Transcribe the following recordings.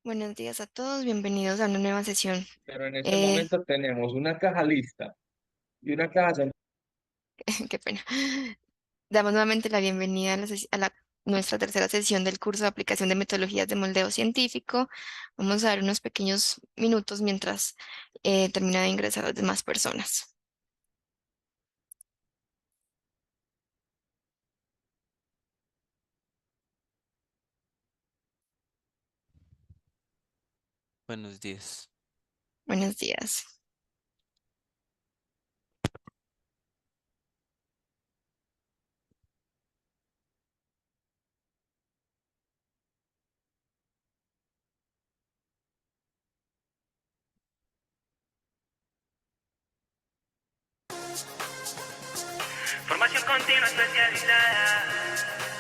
Buenos días a todos, bienvenidos a una nueva sesión. Pero en este Eh, momento tenemos una caja lista y una caja qué pena. Damos nuevamente la bienvenida a nuestra tercera sesión del curso de aplicación de metodologías de moldeo científico. Vamos a dar unos pequeños minutos mientras termina de ingresar las demás personas. Buenos días. Buenos días. Formación continua especializada.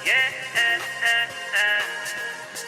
Yeah,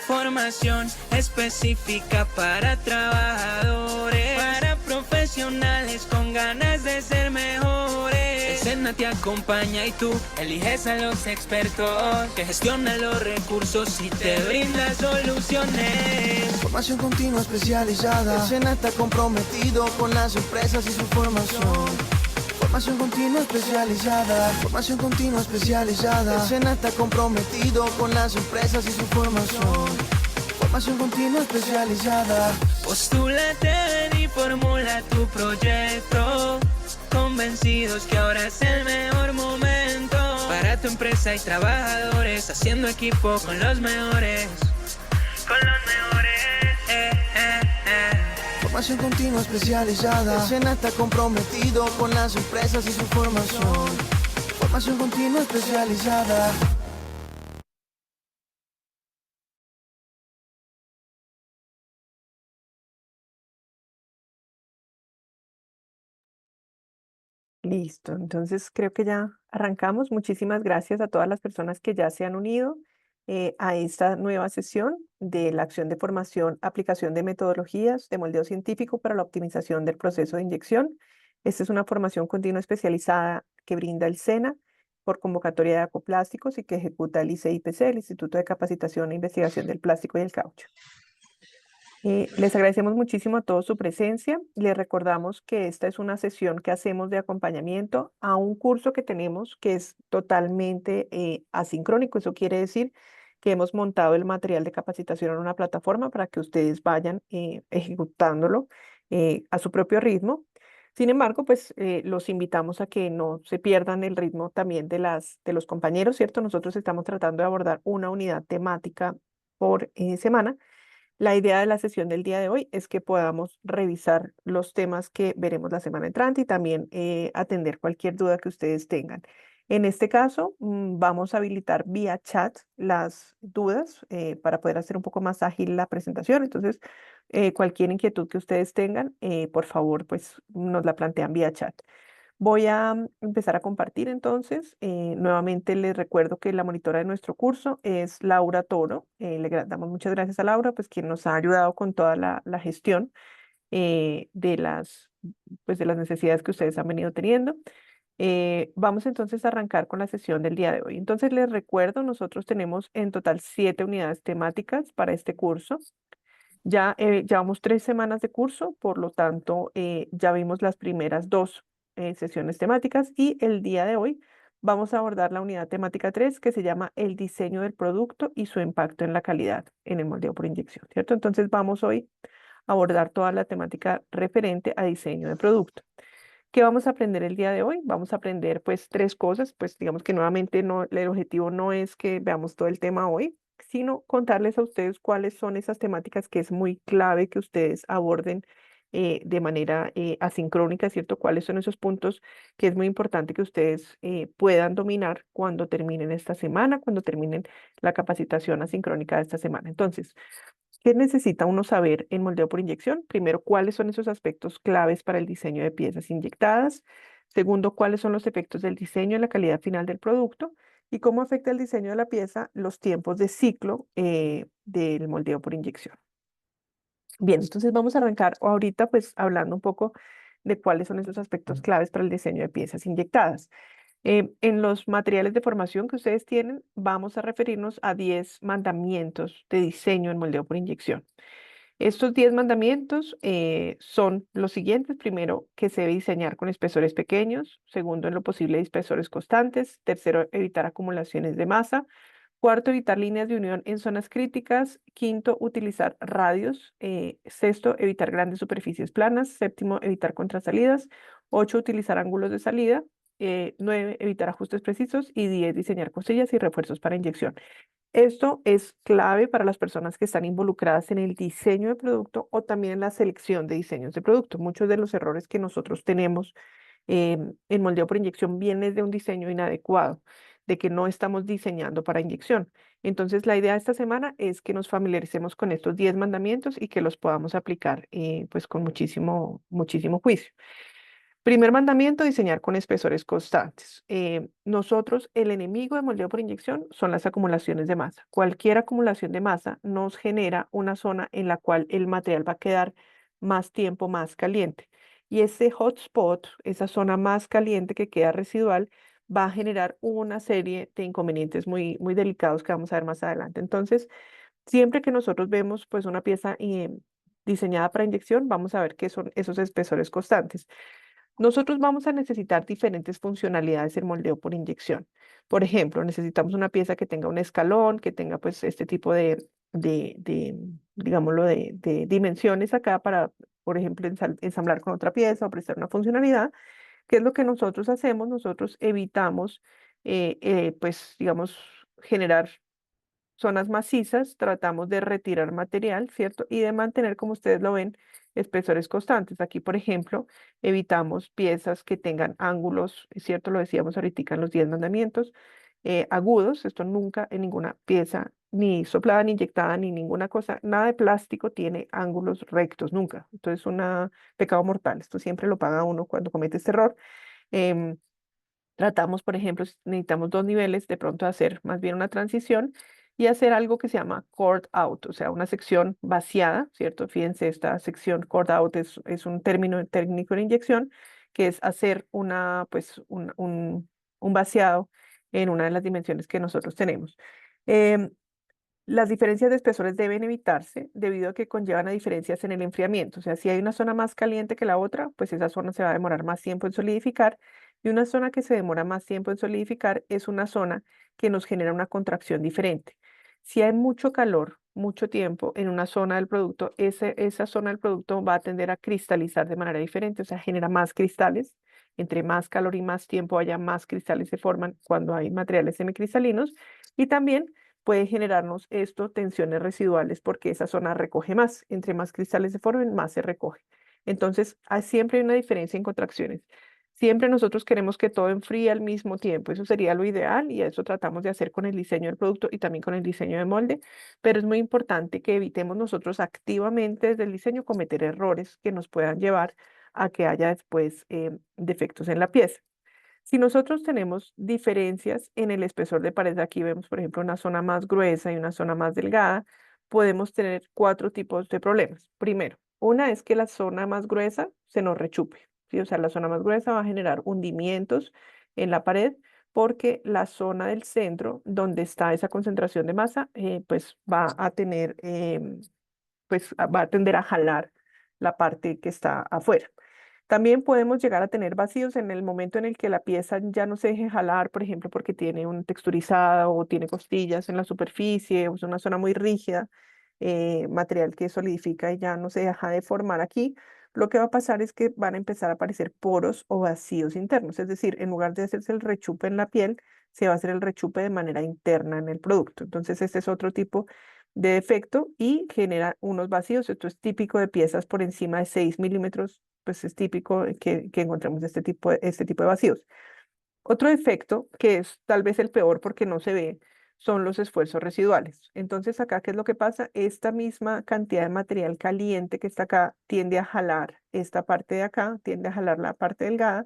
Formación específica para trabajadores, para profesionales con ganas de ser mejores. El SENA te acompaña y tú eliges a los expertos que gestionan los recursos y te brinda soluciones. Formación continua especializada. El SENA está comprometido con las empresas y su formación. Formación continua especializada. Formación continua especializada. El SENA está comprometido con las empresas y su formación. Formación continua especializada. Postúlate ven y formula tu proyecto. Convencidos que ahora es el mejor momento para tu empresa y trabajadores, haciendo equipo con los mejores. Con los mejores. Formación continua especializada. El SENA está comprometido con las empresas y su formación. Formación continua especializada. Listo, entonces creo que ya arrancamos. Muchísimas gracias a todas las personas que ya se han unido a esta nueva sesión de la acción de formación, aplicación de metodologías de moldeo científico para la optimización del proceso de inyección. Esta es una formación continua especializada que brinda el SENA por convocatoria de Acoplásticos y que ejecuta el ICIPC, el Instituto de Capacitación e Investigación del Plástico y el Caucho. Les agradecemos muchísimo a todos su presencia. Les recordamos que esta es una sesión que hacemos de acompañamiento a un curso que tenemos que es totalmente asincrónico. Eso quiere decir que hemos montado el material de capacitación en una plataforma para que ustedes vayan ejecutándolo a su propio ritmo. Sin embargo, pues los invitamos a que no se pierdan el ritmo también de los compañeros, ¿cierto? Nosotros estamos tratando de abordar una unidad temática por semana. La idea de la sesión del día de hoy es que podamos revisar los temas que veremos la semana entrante y también atender cualquier duda que ustedes tengan. En este caso, vamos a habilitar vía chat las dudas para poder hacer un poco más ágil la presentación. Entonces, cualquier inquietud que ustedes tengan, por favor, pues nos la plantean vía chat. Voy a empezar a compartir entonces. Nuevamente les recuerdo que la monitora de nuestro curso es Laura Toro. Damos muchas gracias a Laura, pues quien nos ha ayudado con toda la gestión de pues, de las necesidades que ustedes han venido teniendo. Vamos entonces a arrancar con la sesión del día de hoy. Entonces les recuerdo, nosotros tenemos en total 7 unidades temáticas para este curso. Ya llevamos 3 semanas de curso, por lo tanto, ya vimos las primeras 2 sesiones temáticas y el día de hoy vamos a abordar la unidad temática 3 que se llama el diseño del producto y su impacto en la calidad en el moldeo por inyección, ¿cierto? Entonces vamos hoy a abordar toda la temática referente a diseño de producto. ¿Qué vamos a aprender el día de hoy? Vamos a aprender pues 3 cosas, pues digamos que nuevamente no, el objetivo no es que veamos todo el tema hoy, sino contarles a ustedes cuáles son esas temáticas que es muy clave que ustedes aborden de manera asincrónica, ¿cierto? ¿Cuáles son esos puntos que es muy importante que ustedes puedan dominar cuando terminen esta semana, cuando terminen la capacitación asincrónica de esta semana? Entonces, ¿qué necesita uno saber en moldeo por inyección? Primero, ¿cuáles son esos aspectos claves para el diseño de piezas inyectadas? Segundo, ¿cuáles son los efectos del diseño en la calidad final del producto? ¿Y cómo afecta el diseño de la pieza los tiempos de ciclo del moldeo por inyección? Bien, entonces vamos a arrancar ahorita pues hablando un poco de cuáles son esos aspectos claves para el diseño de piezas inyectadas. En los materiales de formación que ustedes tienen, vamos a referirnos a 10 mandamientos de diseño en moldeo por inyección. Estos 10 mandamientos son los siguientes. Primero, que se debe diseñar con espesores pequeños. Segundo, en lo posible, espesores constantes. Tercero, evitar acumulaciones de masa. Cuarto, evitar líneas de unión en zonas críticas. Quinto, utilizar radios. Sexto, evitar grandes superficies planas. Séptimo, evitar contrasalidas. Ocho, utilizar ángulos de salida. Nueve, evitar ajustes precisos. Y 10, diseñar costillas y refuerzos para inyección. Esto es clave para las personas que están involucradas en el diseño de producto o también en la selección de diseños de producto. Muchos de los errores que nosotros tenemos en moldeo por inyección vienen de un diseño inadecuado, de que no estamos diseñando para inyección. Entonces, la idea de esta semana es que nos familiaricemos con estos 10 mandamientos y que los podamos aplicar pues con muchísimo, muchísimo juicio. Primer mandamiento, diseñar con espesores constantes. Nosotros, el enemigo de moldeo por inyección son las acumulaciones de masa. Cualquier acumulación de masa nos genera una zona en la cual el material va a quedar más tiempo más caliente. Y ese hotspot, esa zona más caliente que queda residual, va a generar una serie de inconvenientes muy, muy delicados que vamos a ver más adelante. Entonces, siempre que nosotros vemos pues una pieza diseñada para inyección, vamos a ver qué son esos espesores constantes. Nosotros vamos a necesitar diferentes funcionalidades en moldeo por inyección. Por ejemplo, necesitamos una pieza que tenga un escalón, que tenga pues este tipo digámoslo, de dimensiones acá para, por ejemplo, ensamblar con otra pieza o prestar una funcionalidad. ¿Qué es lo que nosotros hacemos? Nosotros evitamos, pues, digamos, generar zonas macizas, tratamos de retirar material, ¿cierto? Y de mantener, como ustedes lo ven, espesores constantes. Aquí, por ejemplo, evitamos piezas que tengan ángulos, ¿cierto? Lo decíamos ahorita en los 10 mandamientos, agudos. Esto nunca en ninguna pieza, ni soplada, ni inyectada, ni ninguna cosa, nada de plástico tiene ángulos rectos, nunca. Esto es un pecado mortal. Esto siempre lo paga uno cuando comete este error. Em, Tratamos, por ejemplo, si necesitamos dos niveles, de pronto hacer más bien una transición y hacer algo que se llama cord out, o sea, una sección vaciada, ¿cierto? Fíjense, esta sección cord out es un término técnico de inyección, que es hacer pues, un vaciado en una de las dimensiones que nosotros tenemos. Em, las diferencias de espesores deben evitarse debido a que conllevan a diferencias en el enfriamiento. O sea, si hay una zona más caliente que la otra, pues esa zona se va a demorar más tiempo en solidificar. Y una zona que se demora más tiempo en solidificar es una zona que nos genera una contracción diferente. Si hay mucho calor, mucho tiempo en una zona del producto, esa zona del producto va a tender a cristalizar de manera diferente, o sea, genera más cristales. Entre más calor y más tiempo haya, más cristales se forman cuando hay materiales semicristalinos. Y también puede generarnos esto tensiones residuales porque esa zona recoge más. Entre más cristales se formen, más se recoge. Entonces, siempre hay una diferencia en contracciones. Siempre nosotros queremos que todo enfríe al mismo tiempo. Eso sería lo ideal y eso tratamos de hacer con el diseño del producto y también con el diseño de molde. Pero es muy importante que evitemos nosotros activamente desde el diseño cometer errores que nos puedan llevar a que haya después defectos en la pieza. Si nosotros tenemos diferencias en el espesor de pared, aquí vemos, por ejemplo, una zona más gruesa y una zona más delgada, podemos tener 4 tipos de problemas. Primero, una es que la zona más gruesa se nos rechupe, ¿sí? O sea, la zona más gruesa va a generar hundimientos en la pared porque la zona del centro, donde está esa concentración de masa, pues va a tener, pues va a tender a jalar la parte que está afuera. También podemos llegar a tener vacíos en el momento en el que la pieza ya no se deje jalar, por ejemplo, porque tiene una texturizada o tiene costillas en la superficie o es una zona muy rígida, material que solidifica y ya no se deja de formar aquí. Lo que va a pasar es que van a empezar a aparecer poros o vacíos internos, es decir, en lugar de hacerse el rechupe en la piel, se va a hacer el rechupe de manera interna en el producto. Entonces, este es otro tipo de defecto y genera unos vacíos. Esto es típico de piezas por encima de 6 milímetros, pues es típico que encontremos este tipo de vacíos. Otro defecto, que es tal vez el peor porque no se ve, son los esfuerzos residuales. Entonces acá, ¿qué es lo que pasa? Esta misma cantidad de material caliente que está acá tiende a jalar esta parte de acá, tiende a jalar la parte delgada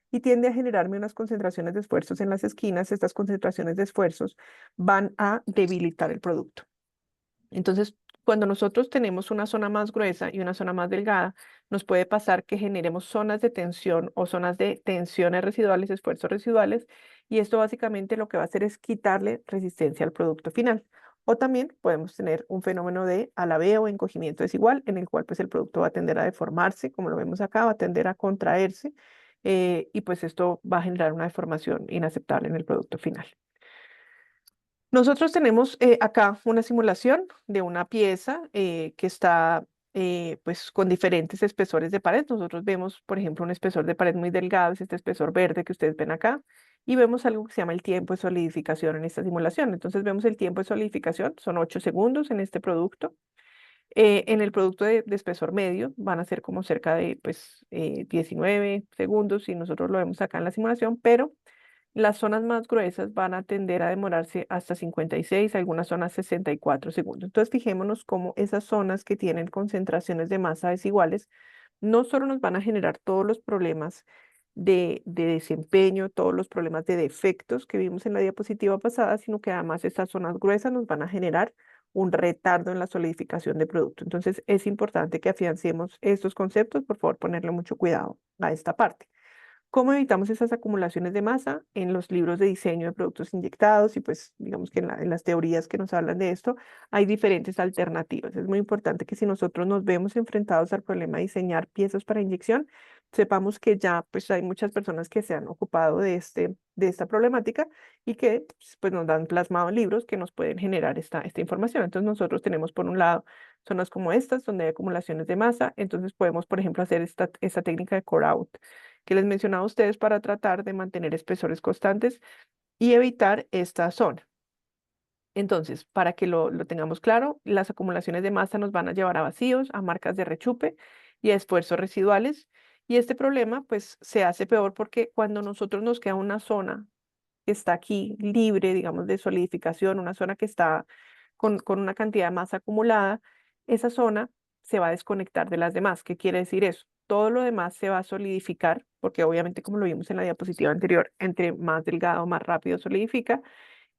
y tiende a generarme unas concentraciones de esfuerzos en las esquinas. Estas concentraciones de esfuerzos van a debilitar el producto. Entonces, cuando nosotros tenemos una zona más gruesa y una zona más delgada, nos puede pasar que generemos zonas de tensión o zonas de tensiones residuales, esfuerzos residuales, y esto básicamente lo que va a hacer es quitarle resistencia al producto final. O también podemos tener un fenómeno de alabeo o encogimiento desigual, en el cual pues el producto va a tender a deformarse, como lo vemos acá, va a tender a contraerse, y pues esto va a generar una deformación inaceptable en el producto final. Nosotros tenemos acá una simulación de una pieza que está pues con diferentes espesores de pared. Nosotros vemos, por ejemplo, un espesor de pared muy delgado, es este espesor verde que ustedes ven acá, y vemos algo que se llama el tiempo de solidificación en esta simulación. Entonces vemos el tiempo de solidificación, son 8 segundos en este producto. En el producto de espesor medio van a ser como cerca de pues, 19 segundos, y nosotros lo vemos acá en la simulación, pero las zonas más gruesas van a tender a demorarse hasta 56, algunas zonas 64 segundos. Entonces, fijémonos cómo esas zonas que tienen concentraciones de masa desiguales no solo nos van a generar todos los problemas de desempeño, todos los problemas de defectos que vimos en la diapositiva pasada, sino que además estas zonas gruesas nos van a generar un retardo en la solidificación de producto. Entonces, es importante que afiancemos estos conceptos. Por favor, ponerle mucho cuidado a esta parte. ¿Cómo evitamos esas acumulaciones de masa? En los libros de diseño de productos inyectados y pues digamos que en las teorías que nos hablan de esto, hay diferentes alternativas. Es muy importante que si nosotros nos vemos enfrentados al problema de diseñar piezas para inyección, sepamos que ya pues hay muchas personas que se han ocupado de esta problemática y que pues nos dan plasmado libros que nos pueden generar esta información. Entonces nosotros tenemos por un lado zonas como estas donde hay acumulaciones de masa, entonces podemos por ejemplo hacer esta técnica de core out que les mencionaba a ustedes para tratar de mantener espesores constantes y evitar esta zona. Entonces, para que lo tengamos claro, las acumulaciones de masa nos van a llevar a vacíos, a marcas de rechupe y a esfuerzos residuales. Y este problema pues se hace peor porque cuando nosotros nos queda una zona que está aquí libre, digamos, de solidificación, una zona que está con una cantidad de masa acumulada, esa zona se va a desconectar de las demás. ¿Qué quiere decir eso? Todo lo demás se va a solidificar, porque obviamente, como lo vimos en la diapositiva anterior, entre más delgado, más rápido solidifica,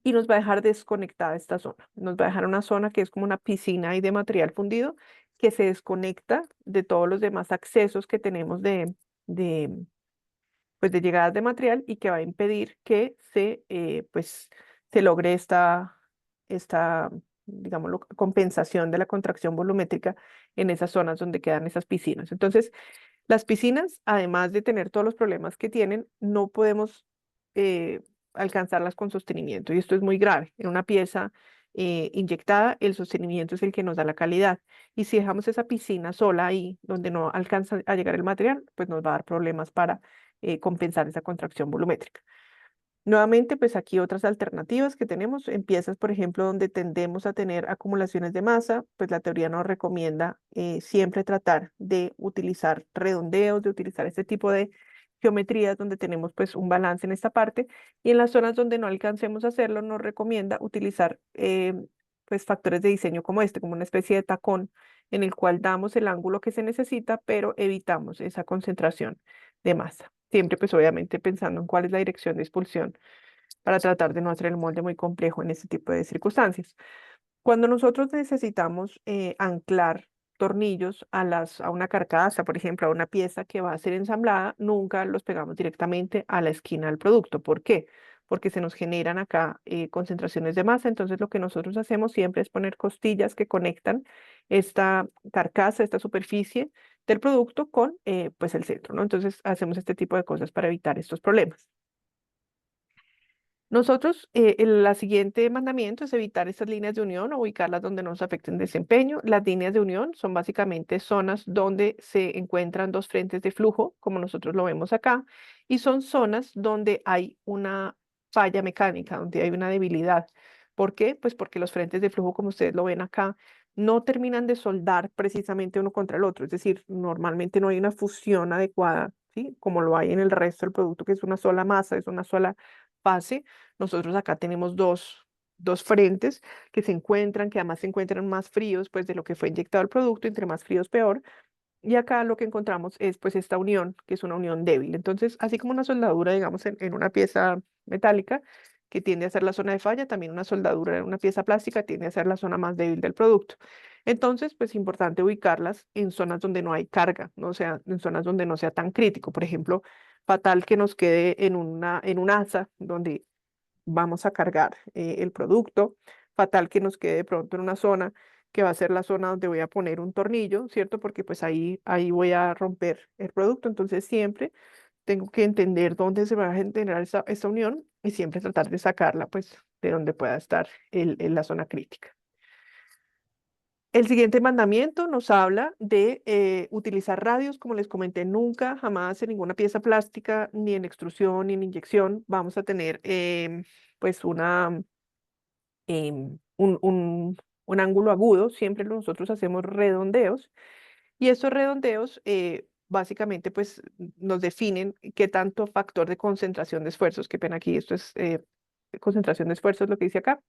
y nos va a dejar desconectada esta zona. Nos va a dejar una zona que es como una piscina ahí de material fundido, que se desconecta de todos los demás accesos que tenemos de pues de llegadas de material y que va a impedir que pues, se logre esta, digámoslo, compensación de la contracción volumétrica en esas zonas donde quedan esas piscinas. Entonces, las piscinas, además de tener todos los problemas que tienen, no podemos eh, alcanzarlas con sostenimiento. Y esto es muy grave. En una pieza inyectada, el sostenimiento es el que nos da la calidad. Y si dejamos esa piscina sola ahí, donde no alcanza a llegar el material, pues nos va a dar problemas para compensar esa contracción volumétrica. Nuevamente, pues aquí otras alternativas que tenemos en piezas, por ejemplo, donde tendemos a tener acumulaciones de masa, pues la teoría nos recomienda siempre tratar de utilizar redondeos, de utilizar este tipo de geometrías donde tenemos pues un balance en esta parte, y en las zonas donde no alcancemos a hacerlo nos recomienda utilizar pues factores de diseño como este, como una especie de tacón en el cual damos el ángulo que se necesita, pero evitamos esa concentración de masa. Siempre pues obviamente pensando en cuál es la dirección de expulsión para tratar de no hacer el molde muy complejo en este tipo de circunstancias. Cuando nosotros necesitamos anclar tornillos a una carcasa, por ejemplo, a una pieza que va a ser ensamblada, nunca los pegamos directamente a la esquina del producto. ¿Por qué? Porque se nos generan acá concentraciones de masa. Entonces, lo que nosotros hacemos siempre es poner costillas que conectan esta carcasa, esta superficie del producto con pues el centro, ¿no? Entonces, hacemos este tipo de cosas para evitar estos problemas. Nosotros, el siguiente mandamiento es evitar estas líneas de unión o ubicarlas donde no nos afecten desempeño. Las líneas de unión son básicamente zonas donde se encuentran dos frentes de flujo, como nosotros lo vemos acá, y son zonas donde hay una falla mecánica, donde hay una debilidad. ¿Por qué? Pues porque los frentes de flujo, como ustedes lo ven acá, no terminan de soldar precisamente uno contra el otro. Es decir, normalmente no hay una fusión adecuada, ¿sí? Como lo hay en el resto del producto, que es una sola masa, es una sola fase. Nosotros acá tenemos dos frentes que se encuentran, que además se encuentran más fríos pues de lo que fue inyectado el producto, entre más fríos peor. Y acá lo que encontramos es pues esta unión, que es una unión débil. Entonces, así como una soldadura, digamos, en una pieza metálica, que tiende a ser la zona de falla, también una soldadura en una pieza plástica tiende a ser la zona más débil del producto. Entonces, pues importante ubicarlas en zonas donde no hay carga, ¿no? O sea, en zonas donde no sea tan crítico. Por ejemplo, fatal que nos quede en un asa donde vamos a cargar el producto. fatal que nos quede de pronto en una zona que va a ser la zona donde voy a poner un tornillo, ¿cierto? Porque pues ahí voy a romper el producto. Entonces siempre tengo que entender dónde se va a generar esa unión y siempre tratar de sacarla pues de donde pueda estar la zona crítica. El siguiente mandamiento nos habla de utilizar radios, como les comenté, nunca, jamás en ninguna pieza plástica, ni en extrusión, ni en inyección, vamos a tener pues un ángulo agudo, siempre nosotros hacemos redondeos, y estos redondeos básicamente pues nos definen qué tanto factor de concentración de esfuerzos, qué pena aquí, esto es concentración de esfuerzos, lo que dice acá,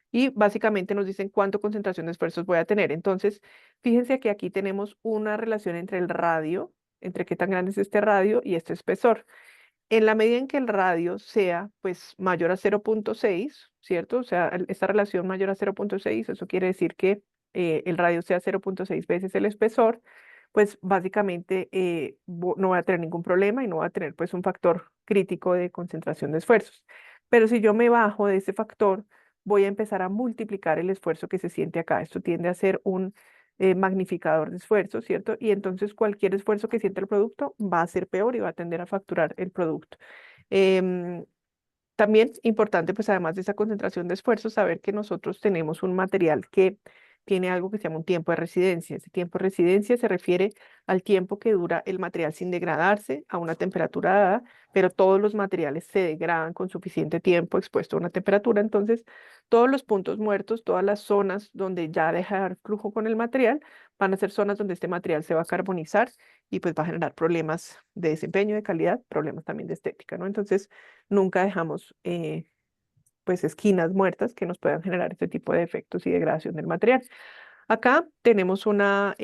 y básicamente nos dicen cuánto concentración de esfuerzos voy a tener. Entonces, fíjense que aquí tenemos una relación entre el radio, entre qué tan grande es este radio y este espesor. En la medida en que el radio sea pues mayor a 0.6, ¿cierto? O sea, esta relación mayor a 0.6, eso quiere decir que el radio sea 0.6 veces el espesor, pues básicamente no voy a tener ningún problema y no voy a tener pues un factor crítico de concentración de esfuerzos. Pero si yo me bajo de ese factor, voy a empezar a multiplicar el esfuerzo que se siente acá. Esto tiende a ser un magnificador de esfuerzo, ¿cierto? Y entonces cualquier esfuerzo que siente el producto va a ser peor y va a tender a facturar el producto. Em, También importante, pues además de esa concentración de esfuerzo, saber que nosotros tenemos un material que tiene algo que se llama un tiempo de residencia. Ese tiempo de residencia se refiere al tiempo que dura el material sin degradarse a una temperatura dada, pero todos los materiales se degradan con suficiente tiempo expuesto a una temperatura. Entonces, todos los puntos muertos, todas las zonas donde ya deja de haber flujo con el material, van a ser zonas donde este material se va a carbonizar y pues va a generar problemas de desempeño, de calidad, problemas también de estética, ¿no? Entonces, nunca dejamos pues esquinas muertas que nos puedan generar este tipo de efectos y degradación del material. Acá tenemos una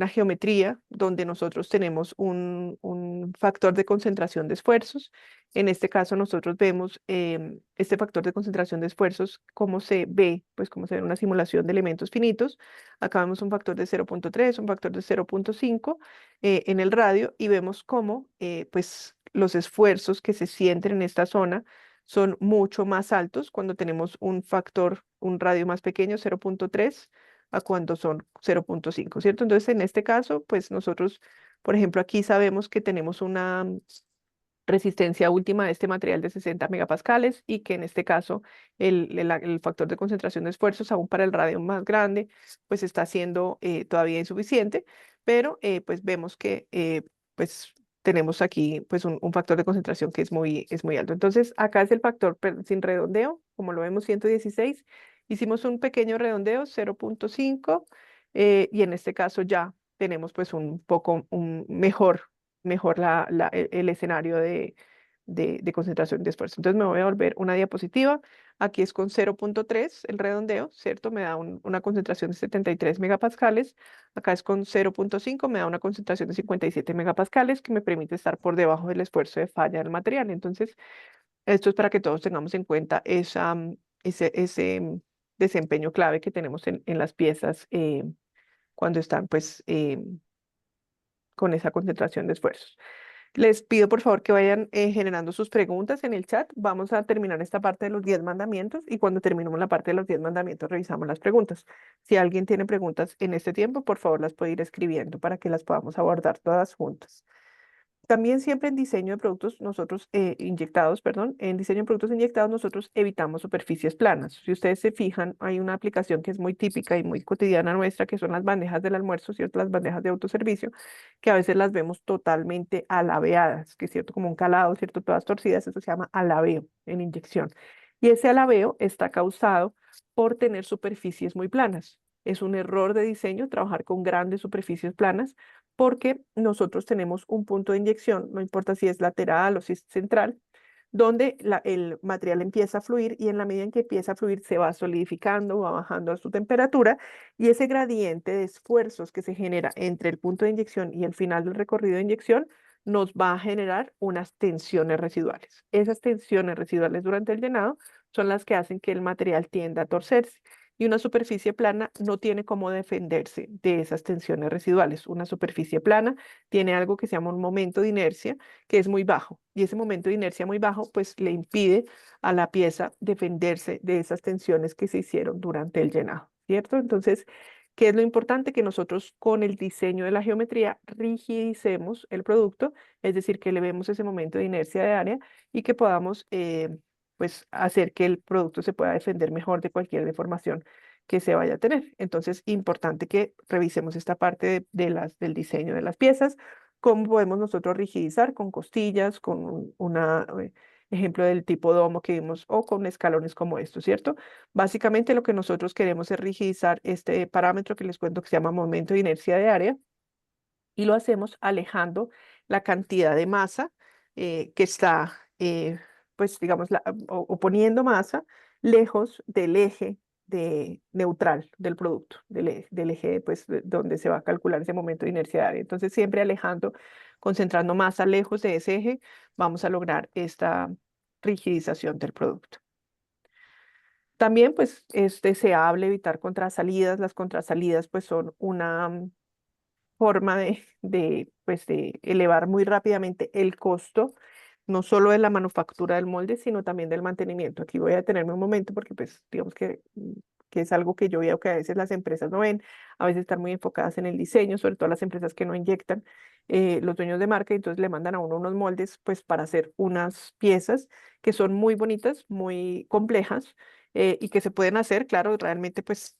geometría donde nosotros tenemos un factor de concentración de esfuerzos. En este caso nosotros vemos este factor de concentración de esfuerzos, cómo se ve, pues cómo se ve en una simulación de elementos finitos. Acá vemos un factor de 0.3, un factor de 0.5 en el radio y vemos cómo pues los esfuerzos que se sienten en esta zona son mucho más altos cuando tenemos un factor, un radio más pequeño, 0.3, a cuando son 0.5, ¿cierto? Entonces, en este caso, pues nosotros, por ejemplo, aquí sabemos que tenemos una resistencia última de este material de 60 megapascales y que en este caso el factor de concentración de esfuerzos, aún para el radio más grande, pues está siendo todavía insuficiente, pero pues vemos que pues tenemos aquí pues un factor de concentración que es muy alto. Entonces acá es el factor sin redondeo, como lo vemos 116, hicimos un pequeño redondeo 0.5 y en este caso ya tenemos pues un poco mejor el escenario de concentración de esfuerzo. Entonces me voy a volver una diapositiva. Aquí es con 0.3 el redondeo, ¿cierto? Me da una concentración de 73 megapascales. Acá es con 0.5, me da una concentración de 57 megapascales que me permite estar por debajo del esfuerzo de falla del material. Entonces, esto es para que todos tengamos en cuenta ese desempeño clave que tenemos en las piezas cuando están pues con esa concentración de esfuerzos. Les pido por favor que vayan generando sus preguntas en el chat. Vamos a terminar esta parte de los 10 mandamientos y cuando terminemos la parte de los 10 mandamientos revisamos las preguntas. Si alguien tiene preguntas en este tiempo, por favor las puede ir escribiendo para que las podamos abordar todas juntas. También siempre en diseño de productos nosotros inyectados, perdón, en diseño de productos inyectados nosotros evitamos superficies planas. Si ustedes se fijan, hay una aplicación que es muy típica y muy cotidiana nuestra, que son las bandejas del almuerzo, ¿cierto? Las bandejas de autoservicio, que a veces las vemos totalmente alabeadas, que es cierto, como un calado, ¿cierto? Todas torcidas, eso se llama alabeo en inyección. Y ese alabeo está causado por tener superficies muy planas. Es un error de diseño trabajar con grandes superficies planas porque nosotros tenemos un punto de inyección, no importa si es lateral o si es central, donde el material empieza a fluir y en la medida en que empieza a fluir se va solidificando, va bajando a su temperatura y ese gradiente de esfuerzos que se genera entre el punto de inyección y el final del recorrido de inyección nos va a generar unas tensiones residuales. Esas tensiones residuales durante el llenado son las que hacen que el material tienda a torcerse. y una superficie plana no tiene cómo defenderse de esas tensiones residuales. Una superficie plana tiene algo que se llama un momento de inercia, que es muy bajo, y ese momento de inercia muy bajo pues le impide a la pieza defenderse de esas tensiones que se hicieron durante el llenado, ¿cierto? Entonces, ¿qué es lo importante? Que nosotros con el diseño de la geometría rigidicemos el producto, es decir, que elevemos ese momento de inercia de área y que podamos pues hacer que el producto se pueda defender mejor de cualquier deformación que se vaya a tener. Entonces, importante que revisemos esta parte del diseño de las piezas, cómo podemos nosotros rigidizar con costillas, con una ejemplo del tipo domo que vimos o con escalones como estos, ¿cierto? Básicamente lo que nosotros queremos es rigidizar este parámetro que les cuento que se llama momento de inercia de área y lo hacemos alejando la cantidad de masa que está, pues digamos, o poniendo masa lejos del eje neutral del producto, del eje pues, donde se va a calcular ese momento de inercia de área. Entonces, siempre alejando, concentrando masa lejos de ese eje, vamos a lograr esta rigidización del producto. También, pues, es deseable evitar contrasalidas. Las contrasalidas, pues, son una forma pues, de elevar muy rápidamente el costo, no solo de la manufactura del molde, sino también del mantenimiento. Aquí voy a detenerme un momento porque, pues, digamos que es algo que yo veo que a veces las empresas no ven, a veces están muy enfocadas en el diseño, sobre todo las empresas que no inyectan, los dueños de marca, y entonces le mandan a uno unos moldes, pues, para hacer unas piezas que son muy bonitas, muy complejas, y que se pueden hacer, claro, realmente pues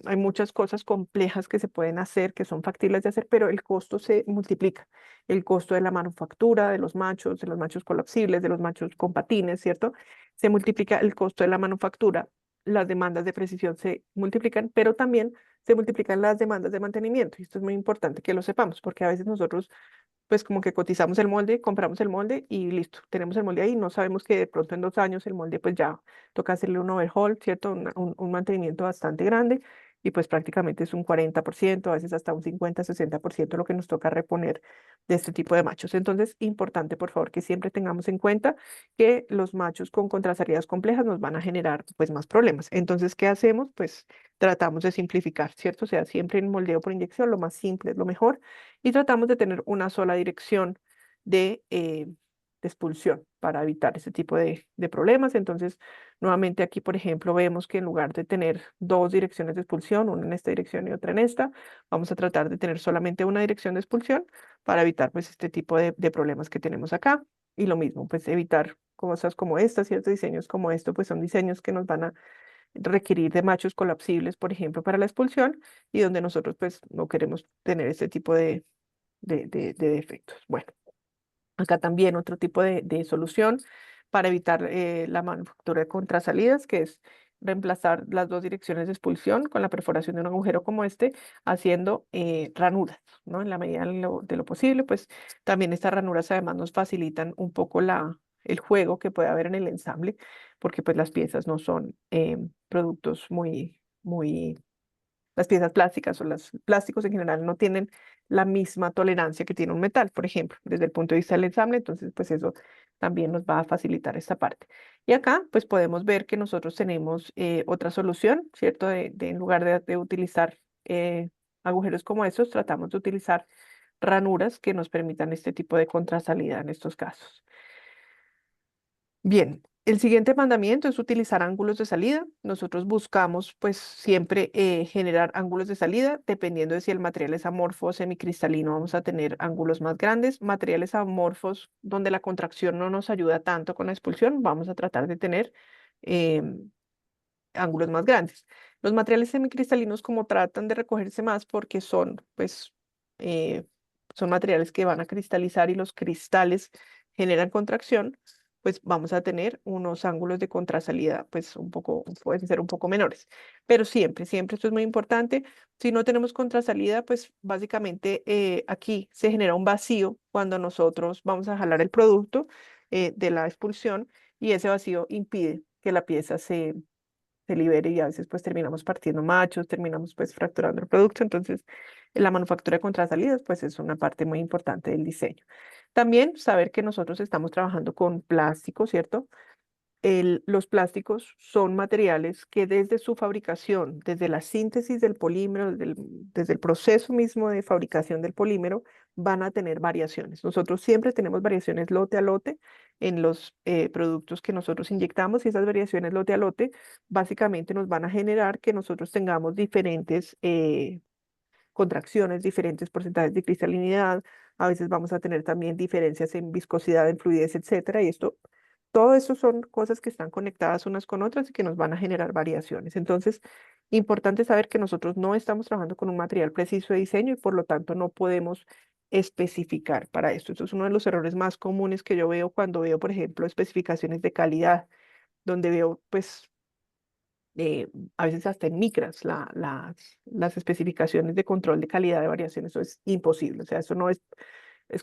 hay muchas cosas complejas que se pueden hacer, que son factibles de hacer, pero el costo se multiplica. El costo de la manufactura, de los machos colapsibles, de los machos con patines, ¿cierto? Se multiplica el costo de la manufactura, las demandas de precisión se multiplican, pero también se multiplican las demandas de mantenimiento. Y esto es muy importante que lo sepamos, porque a veces nosotros pues como que cotizamos el molde, compramos el molde y listo, tenemos el molde ahí, no sabemos que de pronto en 2 años el molde pues ya toca hacerle un overhaul, ¿cierto? Un mantenimiento bastante grande y pues prácticamente es un 40%, a veces hasta un 50-60% lo que nos toca reponer de este tipo de machos. Entonces, importante por favor que siempre tengamos en cuenta que los machos con contrasalidas complejas nos van a generar pues más problemas. Entonces, ¿qué hacemos? Pues tratamos de simplificar, ¿cierto? O sea, siempre en moldeo por inyección lo más simple es lo mejor y tratamos de tener una sola dirección de expulsión para evitar ese tipo de problemas. Entonces, nuevamente aquí, por ejemplo, vemos que en lugar de tener dos direcciones de expulsión, una en esta dirección y otra en esta, vamos a tratar de tener solamente una dirección de expulsión para evitar pues este tipo de problemas que tenemos acá. Y lo mismo, pues evitar cosas como estas, ciertos diseños como esto, pues son diseños que nos van a requerir de machos colapsibles, por ejemplo, para la expulsión y donde nosotros pues no queremos tener este tipo de defectos. Bueno, acá también otro tipo de solución para evitar la manufactura de contrasalidas, que es reemplazar las dos direcciones de expulsión con la perforación de un agujero como este, haciendo ranuras, ¿no? En la medida de lo posible, pues también estas ranuras además nos facilitan un poco el juego que puede haber en el ensamble, porque pues las piezas no son productos muy las piezas plásticas o los plásticos en general no tienen la misma tolerancia que tiene un metal, por ejemplo, desde el punto de vista del ensamble, entonces pues eso también nos va a facilitar esta parte. Y acá pues podemos ver que nosotros tenemos otra solución, ¿cierto? En lugar de utilizar agujeros como estos, tratamos de utilizar ranuras que nos permitan este tipo de contrasalida en estos casos. Bien, el siguiente mandamiento es utilizar ángulos de salida. Nosotros buscamos pues siempre generar ángulos de salida dependiendo de si el material es amorfo o semicristalino. Vamos a tener ángulos más grandes. Materiales amorfos donde la contracción no nos ayuda tanto con la expulsión, vamos a tratar de tener ángulos más grandes. Los materiales semicristalinos como tratan de recogerse más porque son pues son materiales que van a cristalizar y los cristales generan contracción, pues vamos a tener unos ángulos de contrasalida, pues pueden ser un poco menores. Pero siempre esto es muy importante. Si no tenemos contrasalida, pues básicamente aquí se genera un vacío cuando nosotros vamos a jalar el producto de la expulsión y ese vacío impide que la pieza se libere y a veces pues terminamos partiendo machos, terminamos pues fracturando el producto. Entonces, la manufactura de contrasalidas pues es una parte muy importante del diseño. También saber que nosotros estamos trabajando con plástico, ¿cierto? los plásticos son materiales que desde su fabricación, desde la síntesis del polímero, desde el proceso mismo de fabricación del polímero, van a tener variaciones. Nosotros siempre tenemos variaciones lote a lote en los productos que nosotros inyectamos, y esas variaciones lote a lote básicamente nos van a generar que nosotros tengamos diferentes contracciones, diferentes porcentajes de cristalinidad. A veces vamos a tener también diferencias en viscosidad, en fluidez, etcétera. Y todo eso son cosas que están conectadas unas con otras y que nos van a generar variaciones. Entonces, importante saber que nosotros no estamos trabajando con un material preciso de diseño y por lo tanto no podemos especificar para esto. Esto es uno de los errores más comunes que yo veo cuando veo, por ejemplo, especificaciones de calidad, donde veo, pues, a veces hasta en micras, las especificaciones de control de calidad de variación. Eso es imposible. O sea, eso no es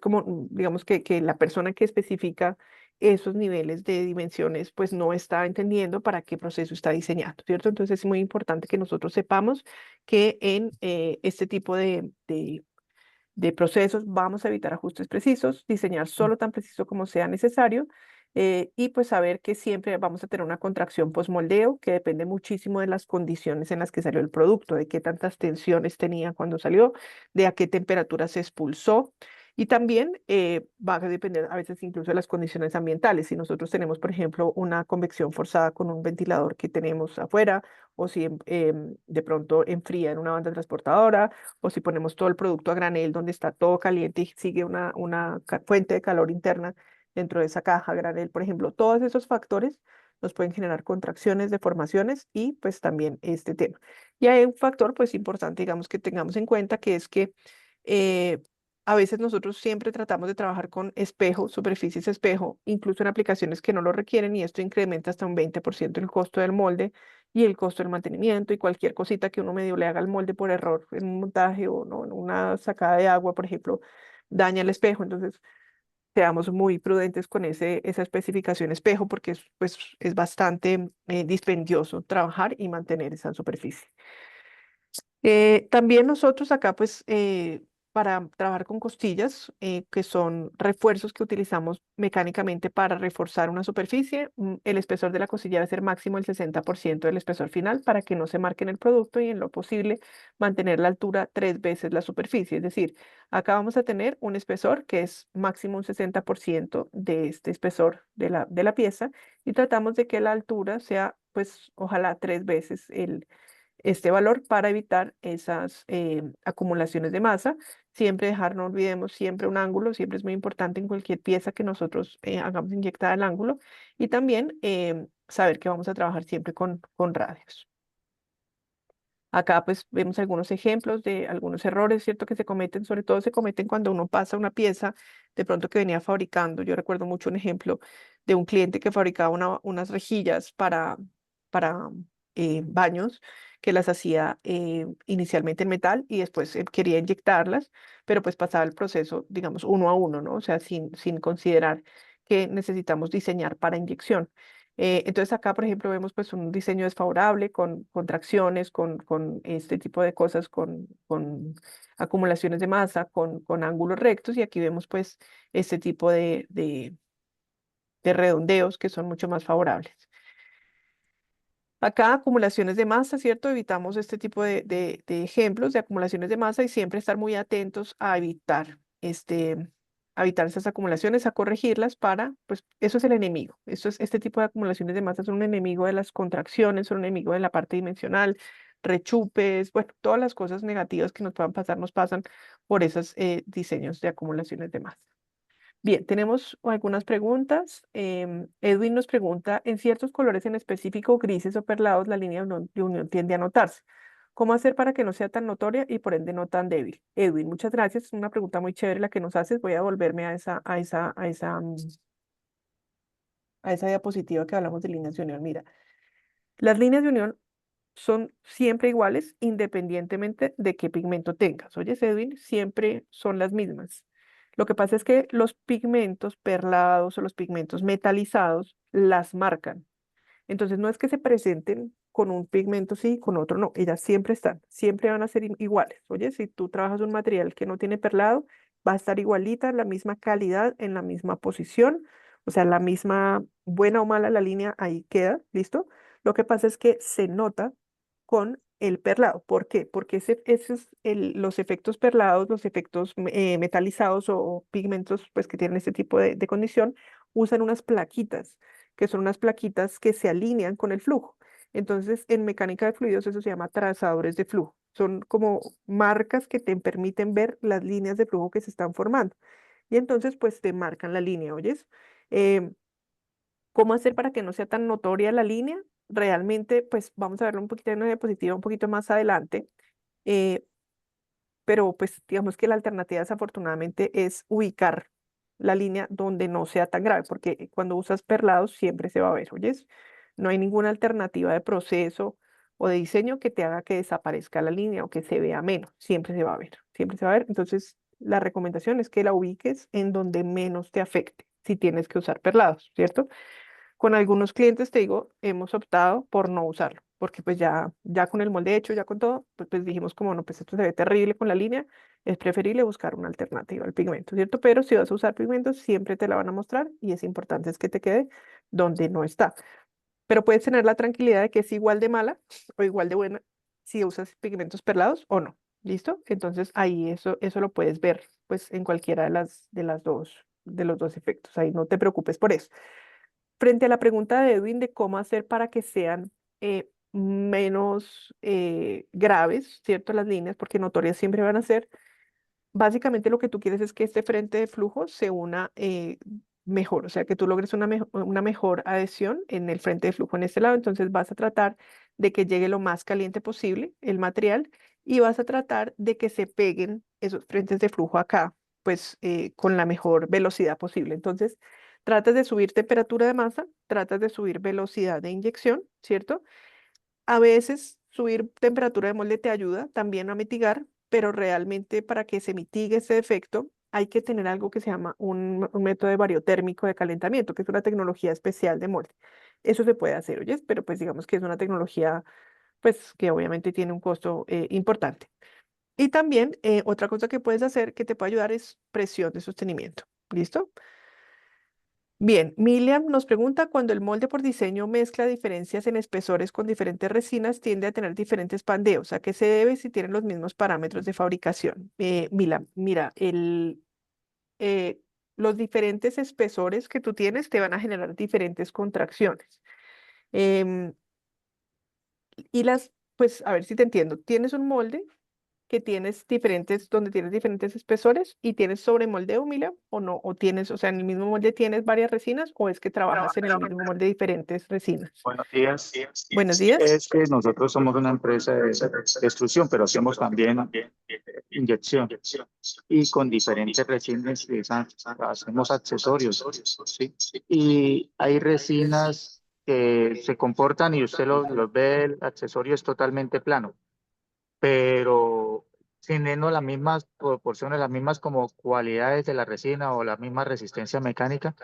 como, digamos que la persona que especifica esos niveles de dimensiones, pues no está entendiendo para qué proceso está diseñando, ¿cierto? Entonces es muy importante que nosotros sepamos que en este tipo de procesos vamos a evitar ajustes precisos, diseñar solo tan preciso como sea necesario, y pues saber que siempre vamos a tener una contracción postmoldeo que depende muchísimo de las condiciones en las que salió el producto, de qué tantas tensiones tenía cuando salió, de a qué temperatura se expulsó. Y también va a depender a veces incluso de las condiciones ambientales. Si nosotros tenemos, por ejemplo, una convección forzada con un ventilador que tenemos afuera, o si de pronto enfría en una banda transportadora, o si ponemos todo el producto a granel donde está todo caliente y sigue una fuente de calor interna dentro de esa caja a granel, por ejemplo, todos esos factores nos pueden generar contracciones, deformaciones y pues también este tema. Y hay un factor pues importante, digamos, que tengamos en cuenta, que es que eh, a veces nosotros siempre tratamos de trabajar con espejo, superficies espejo, incluso en aplicaciones que no lo requieren, y esto incrementa hasta un 20% el costo del molde y el costo del mantenimiento, y cualquier cosita que uno medio le haga al molde por error en un montaje o no, en una sacada de agua, por ejemplo, daña el espejo. Entonces, seamos muy prudentes con esa especificación espejo, porque pues, es bastante dispendioso trabajar y mantener esa superficie. También nosotros acá, pues, para trabajar con costillas, que son refuerzos que utilizamos mecánicamente para reforzar una superficie, el espesor de la costilla debe ser máximo el 60% del espesor final para que no se marque en el producto, y en lo posible mantener la altura 3 veces la superficie. Es decir, acá vamos a tener un espesor que es máximo un 60% de este espesor de la pieza, y tratamos de que la altura sea, pues, ojalá 3 veces este valor para evitar esas acumulaciones de masa. Siempre dejar, no olvidemos, siempre un ángulo, siempre es muy importante en cualquier pieza que nosotros hagamos inyectada el ángulo, y también saber que vamos a trabajar siempre con radios. Acá pues vemos algunos ejemplos de algunos errores, ¿cierto? Que se cometen, sobre todo se cometen cuando uno pasa una pieza de pronto que venía fabricando. Yo recuerdo mucho un ejemplo de un cliente que fabricaba unas rejillas para baños, que las hacía inicialmente en metal y después quería inyectarlas, pero pues pasaba el proceso, digamos, uno a uno, ¿no? O sea, sin considerar que necesitamos diseñar para inyección. Entonces acá, por ejemplo, vemos pues un diseño desfavorable con contracciones, con este tipo de cosas, con acumulaciones de masa, con ángulos rectos, y aquí vemos pues este tipo de redondeos que son mucho más favorables. Acá acumulaciones de masa, ¿cierto? Evitamos este tipo de ejemplos de acumulaciones de masa, y siempre estar muy atentos a evitar esas acumulaciones, a corregirlas para, pues eso es el enemigo. Este tipo de acumulaciones de masa son un enemigo de las contracciones, son un enemigo de la parte dimensional, rechupes, bueno, todas las cosas negativas que nos puedan pasar nos pasan por esos diseños de acumulaciones de masa. Bien, tenemos algunas preguntas. Edwin nos pregunta, en ciertos colores en específico, grises o perlados, la línea de unión tiende a notarse. ¿Cómo hacer para que no sea tan notoria y por ende no tan débil? Edwin, muchas gracias. Es una pregunta muy chévere la que nos haces. Voy a volverme a esa diapositiva que hablamos de líneas de unión. Mira, las líneas de unión son siempre iguales independientemente de qué pigmento tengas. Oye, Edwin, siempre son las mismas. Lo que pasa es que los pigmentos perlados o los pigmentos metalizados las marcan. Entonces no es que se presenten con un pigmento sí, con otro no. Ellas siempre están, siempre van a ser iguales. Oye, si tú trabajas un material que no tiene perlado, va a estar igualita, la misma calidad, en la misma posición, O sea, la misma, buena o mala la línea, ahí queda, ¿listo? Lo que pasa es que se nota con el perlado. ¿Por qué? Porque ese es los efectos perlados, los efectos metalizados o pigmentos pues, que tienen este tipo de condición, usan unas plaquitas, que son unas plaquitas que se alinean con el flujo. Entonces, en mecánica de fluidos eso se llama trazadores de flujo. Son como marcas que te permiten ver las líneas de flujo que se están formando. Y entonces, pues te marcan la línea, ¿oyes? Em, ¿Cómo hacer para que no sea tan notoria la línea? Realmente, pues vamos a verlo un poquito en una diapositiva un poquito más adelante, eh, pero pues digamos que la alternativa desafortunadamente es ubicar la línea donde no sea tan grave, porque cuando usas perlados siempre se va a ver, ¿oyes? No hay ninguna alternativa de proceso o de diseño que te haga que desaparezca la línea o que se vea menos, siempre se va a ver, siempre se va a ver. Entonces, la recomendación es que la ubiques en donde menos te afecte, si tienes que usar perlados, ¿cierto? Con algunos clientes, te digo, hemos optado por no usarlo, porque pues ya con el molde hecho, ya con todo, pues dijimos como no, pues esto se ve terrible con la línea, es preferible buscar una alternativa al pigmento, ¿cierto? Pero si vas a usar pigmentos, siempre te la van a mostrar y es importante es que te quede donde no está. Pero puedes tener la tranquilidad de que es igual de mala o igual de buena si usas pigmentos perlados o no, ¿listo? Entonces ahí eso lo puedes ver pues en cualquiera de los dos efectos, ahí no te preocupes por eso. Frente a la pregunta de Edwin de cómo hacer para que sean menos graves, ¿cierto? Las líneas, porque notorias siempre van a ser, básicamente lo que tú quieres es que este frente de flujo se una mejor, o sea, que tú logres una mejor adhesión en el frente de flujo en este lado, entonces vas a tratar de que llegue lo más caliente posible el material y vas a tratar de que se peguen esos frentes de flujo acá, pues con la mejor velocidad posible. Entonces, tratas de subir temperatura de masa, tratas de subir velocidad de inyección, ¿cierto? A veces subir temperatura de molde te ayuda también a mitigar, pero realmente para que se mitigue ese efecto hay que tener algo que se llama un método de bariotérmico de calentamiento, que es una tecnología especial de molde. Eso se puede hacer, ¿oyes? Pero pues digamos que es una tecnología pues que obviamente tiene un costo importante. Y también otra cosa que puedes hacer que te puede ayudar es presión de sostenimiento. ¿Listo? Bien, Milian nos pregunta, cuando el molde por diseño mezcla diferencias en espesores con diferentes resinas, tiende a tener diferentes pandeos. ¿A qué se debe si tienen los mismos parámetros de fabricación? Mira, eh, los diferentes espesores que tú tienes te van a generar diferentes contracciones. Em, pues a ver si te entiendo. Tienes un molde que tienes donde tienes diferentes espesores y tienes sobremoldeo, Mila, o no, o tienes, o sea, en el mismo molde tienes varias resinas o es que trabajas en el mismo molde diferentes resinas. Buenos días. Buenos días. Es que nosotros somos una empresa de extrusión, pero hacemos también inyección y con diferentes resinas hacemos accesorios, ¿sí? Y hay resinas que se comportan y usted los ve, el accesorio es totalmente plano, pero teniendo las mismas proporciones, las mismas como cualidades de la resina o la misma resistencia mecánica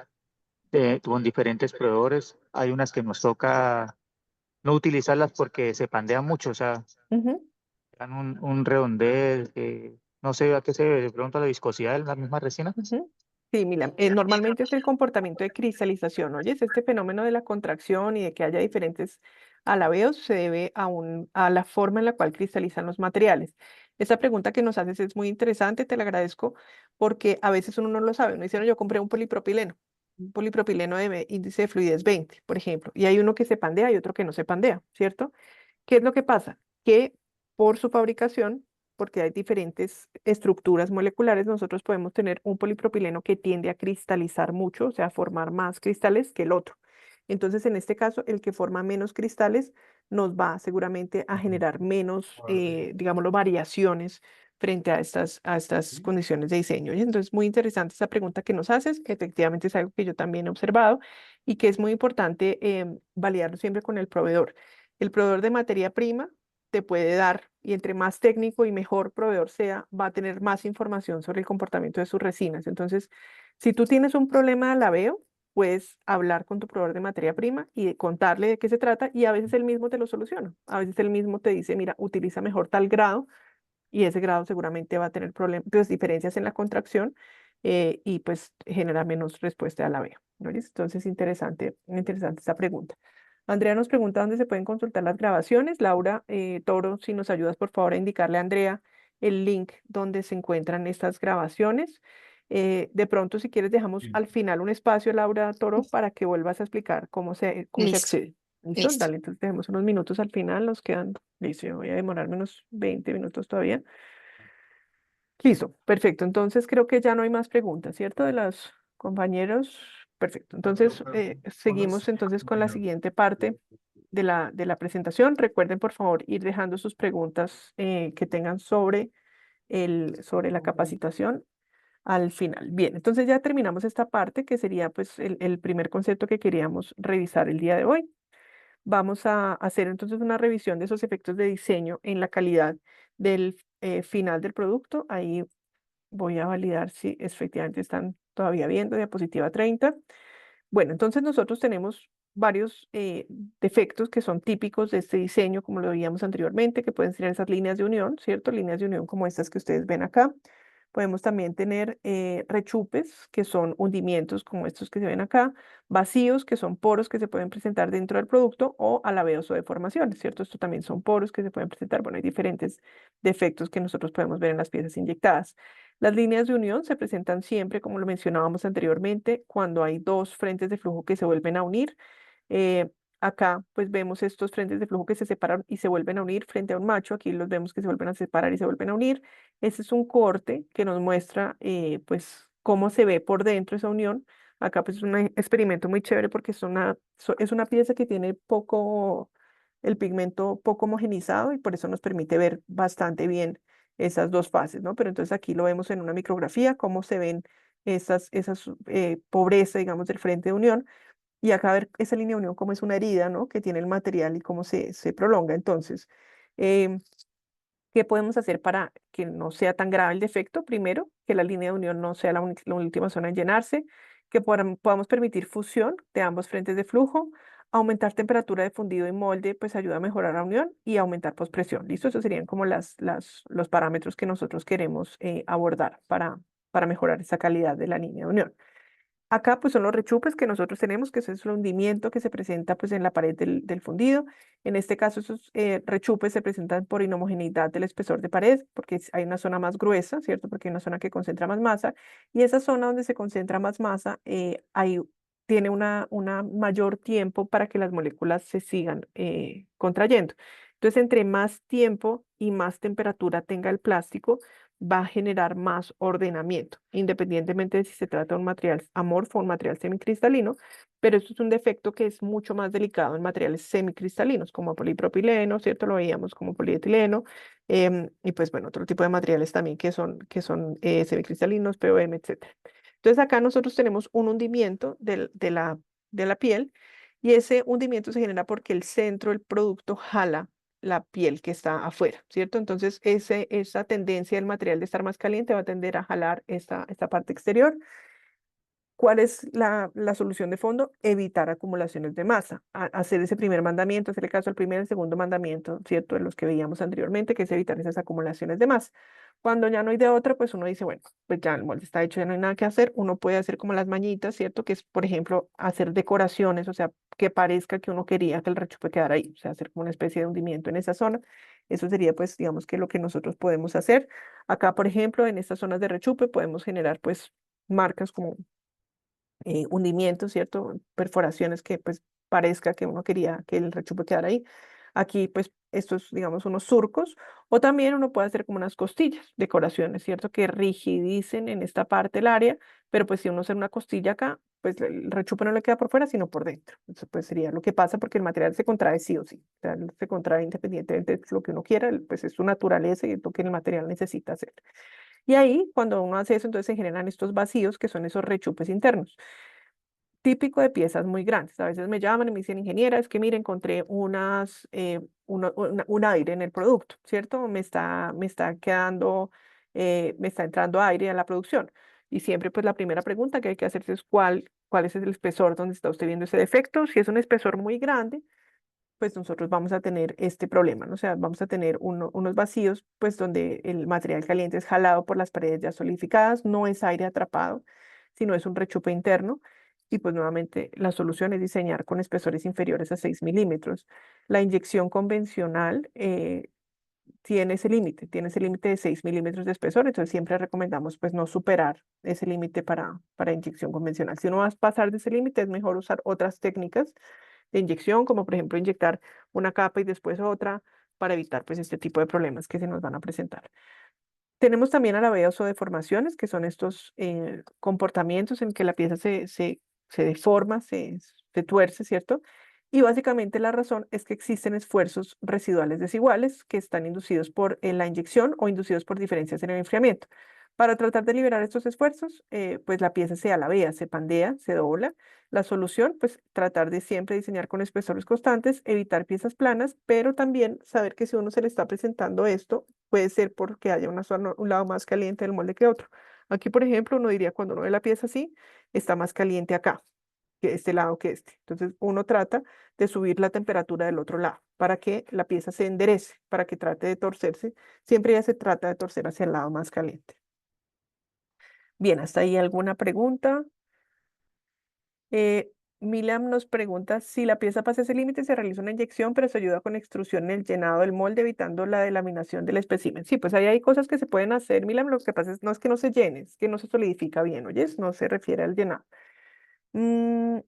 con diferentes proveedores. Hay unas que nos toca no utilizarlas porque se pandean mucho, o sea, Ujú. dan un redondez, no sé a qué se debe, de pronto a la viscosidad de la misma resina. Ujú. Sí, mira, normalmente es el comportamiento de cristalización, ¿oyes? Este fenómeno de la contracción y de que haya diferentes alabeos se debe a la forma en la cual cristalizan los materiales. Esta pregunta que nos haces es muy interesante, te la agradezco, porque a veces uno no lo sabe. Uno dice, "No, yo compré un polipropileno de índice de fluidez 20, por ejemplo, y hay uno que se pandea y otro que no se pandea, ¿cierto? ¿Qué es lo que pasa? Que por su fabricación, porque hay diferentes estructuras moleculares, nosotros podemos tener un polipropileno que tiende a cristalizar mucho, o sea, a formar más cristales que el otro. Entonces, en este caso, el que forma menos cristales nos va seguramente a generar menos, digámoslo, variaciones frente a estas condiciones de diseño. Y entonces, muy interesante esa pregunta que nos haces. Efectivamente, es algo que yo también he observado y que es muy importante validarlo siempre con el proveedor. El proveedor de materia prima te puede dar, y entre más técnico y mejor proveedor sea, va a tener más información sobre el comportamiento de sus resinas. Entonces, si tú tienes un problema de alabeo, puedes hablar con tu proveedor de materia prima y contarle de qué se trata y a veces él mismo te lo soluciona. A veces él mismo te dice, mira, utiliza mejor tal grado y ese grado seguramente va a tener problemas, pues, diferencias en la contracción y pues genera menos respuesta de alabeo. ¿No? ¿Listo? Entonces, interesante esta pregunta. Andrea nos pregunta dónde se pueden consultar las grabaciones. Laura Toro, si nos ayudas por favor a indicarle a Andrea el link donde se encuentran estas grabaciones. De pronto, si quieres, dejamos al final un espacio, Laura Toro, para que vuelvas a explicar cómo se Listo, accede. ¿Listo? listo. Dale, entonces dejemos unos minutos al final, nos quedan, listo, yo voy a demorarme unos 20 minutos todavía. Listo, perfecto. Entonces creo que ya no hay más preguntas, ¿cierto? De los compañeros. Perfecto. Entonces seguimos entonces con la siguiente parte de la presentación. Recuerden, por favor, ir dejando sus preguntas que tengan sobre la capacitación al final. Bien, entonces ya terminamos esta parte que sería pues el primer concepto que queríamos revisar el día de hoy. Vamos a hacer entonces una revisión de esos efectos de diseño en la calidad del final del producto. Ahí voy a validar si efectivamente están todavía viendo diapositiva 30. Bueno, entonces nosotros tenemos varios defectos que son típicos de este diseño, como lo veíamos anteriormente, que pueden ser esas líneas de unión, ¿cierto? Líneas de unión como estas que ustedes ven acá. Podemos también tener rechupes, que son hundimientos como estos que se ven acá, vacíos, que son poros que se pueden presentar dentro del producto, o alabeos o deformaciones, ¿cierto? Esto también son poros que se pueden presentar. Bueno, hay diferentes defectos que nosotros podemos ver en las piezas inyectadas. Las líneas de unión se presentan siempre, como lo mencionábamos anteriormente, cuando hay dos frentes de flujo que se vuelven a unir. Eh, Acá pues vemos estos frentes de flujo que se separan y se vuelven a unir frente a un macho. Aquí los vemos que se vuelven a separar y se vuelven a unir. Este es un corte que nos muestra pues cómo se ve por dentro esa unión. Acá pues es un experimento muy chévere porque es una pieza que tiene el pigmento poco homogenizado y por eso nos permite ver bastante bien esas dos fases, ¿no? Pero entonces aquí lo vemos en una micrografía, cómo se ven esas pobreza, digamos, del frente de unión. Y acá ver esa línea de unión, cómo es una herida, ¿no? Que tiene el material y cómo se prolonga. Entonces, em, ¿qué podemos hacer para que no sea tan grave el defecto? Primero, que la línea de unión no sea la última zona en llenarse, que podamos permitir fusión de ambos frentes de flujo, aumentar temperatura de fundido y molde, pues ayuda a mejorar la unión y aumentar pospresión. ¿Listo? Esos serían como los parámetros que nosotros queremos abordar para mejorar esa calidad de la línea de unión. Acá pues son los rechupes que nosotros tenemos, que ese es el hundimiento que se presenta pues en la pared del fundido. En este caso esos rechupes se presentan por inhomogeneidad del espesor de pared, porque hay una zona más gruesa, ¿cierto? Porque hay una zona que concentra más masa, y esa zona donde se concentra más masa, ahí tiene una mayor tiempo para que las moléculas se sigan contrayendo. Entonces, entre más tiempo y más temperatura tenga el plástico, va a generar más ordenamiento, independientemente de si se trata de un material amorfo o un material semicristalino, pero esto es un defecto que es mucho más delicado en materiales semicristalinos, como polipropileno, ¿cierto? Lo veíamos como polietileno, y pues bueno, otro tipo de materiales también que son semicristalinos, POM, etcétera. Entonces acá nosotros tenemos un hundimiento de la piel y ese hundimiento se genera porque el centro del producto jala la piel que está afuera, ¿cierto? Entonces, esa tendencia del material de estar más caliente va a tender a jalar esta parte exterior. ¿Cuál es la solución de fondo? Evitar acumulaciones de masa. Hacer ese primer mandamiento, hacer el caso al primer y el segundo mandamiento, ¿cierto? De los que veíamos anteriormente, que es evitar esas acumulaciones de masa. Cuando ya no hay de otra, pues uno dice, bueno, pues ya el molde está hecho, ya no hay nada que hacer. Uno puede hacer como las mañitas, ¿cierto? Que es, por ejemplo, hacer decoraciones, o sea, que parezca que uno quería que el rechupe quedara ahí, o sea, hacer como una especie de hundimiento en esa zona. Eso sería, pues, digamos que lo que nosotros podemos hacer. Acá, por ejemplo, en estas zonas de rechupe podemos generar, pues, marcas como hundimientos, ¿cierto? Perforaciones que pues parezca que uno quería que el rechupe quedara ahí. Aquí pues estos, digamos, unos surcos, o también uno puede hacer como unas costillas, decoraciones, ¿cierto? Que rigidicen en esta parte el área, pero pues si uno hace una costilla acá, pues el rechupe no le queda por fuera, sino por dentro. Eso pues sería lo que pasa porque el material se contrae sí o sí. O sea, se contrae independientemente de lo que uno quiera, pues es su naturaleza y es lo que el material necesita hacer. Y ahí, cuando uno hace eso, entonces se generan estos vacíos que son esos rechupes internos. Típico de piezas muy grandes. A veces me llaman y me dicen, ingeniera, es que mire, encontré un aire en el producto, ¿cierto? Me está entrando aire a la producción. Y siempre, pues, la primera pregunta que hay que hacerse es cuál es el espesor donde está usted viendo ese defecto. Si es un espesor muy grande, pues nosotros vamos a tener este problema, ¿no? O sea, vamos a tener unos vacíos, pues donde el material caliente es jalado por las paredes ya solidificadas, no es aire atrapado, sino es un rechupe interno. y pues nuevamente la solución es diseñar con espesores inferiores a 6 milímetros. La inyección convencional tiene ese límite de 6 milímetros de espesor, entonces siempre recomendamos pues no superar ese límite para inyección convencional. Si uno va a pasar de ese límite, es mejor usar otras técnicas de inyección, como por ejemplo inyectar una capa y después otra, para evitar pues este tipo de problemas que se nos van a presentar. Tenemos también arabeos o deformaciones, que son estos comportamientos en que la pieza se deforma, se tuerce, ¿cierto? Y básicamente la razón es que existen esfuerzos residuales desiguales que están inducidos por la inyección o inducidos por diferencias en el enfriamiento. Para tratar de liberar estos esfuerzos, pues la pieza se alabea, se pandea, se dobla. La solución, pues tratar de siempre diseñar con espesores constantes, evitar piezas planas, pero también saber que si uno se le está presentando esto, puede ser porque haya una zona, un lado más caliente del molde que otro. Aquí, por ejemplo, uno diría cuando uno ve la pieza así, está más caliente acá que este lado que este. Entonces, uno trata de subir la temperatura del otro lado para que la pieza se enderece, para que trate de torcerse. Siempre ya se trata de torcer hacia el lado más caliente. Bien, hasta ahí alguna pregunta. Milam nos pregunta si la pieza pasa ese límite, se realiza una inyección, pero se ayuda con extrusión en el llenado del molde, evitando la delaminación del espécimen. Sí, pues ahí hay cosas que se pueden hacer, Milam. Lo que pasa es, no es que no se llene, es que no se solidifica bien, ¿oyes? No se refiere al llenado. Mm,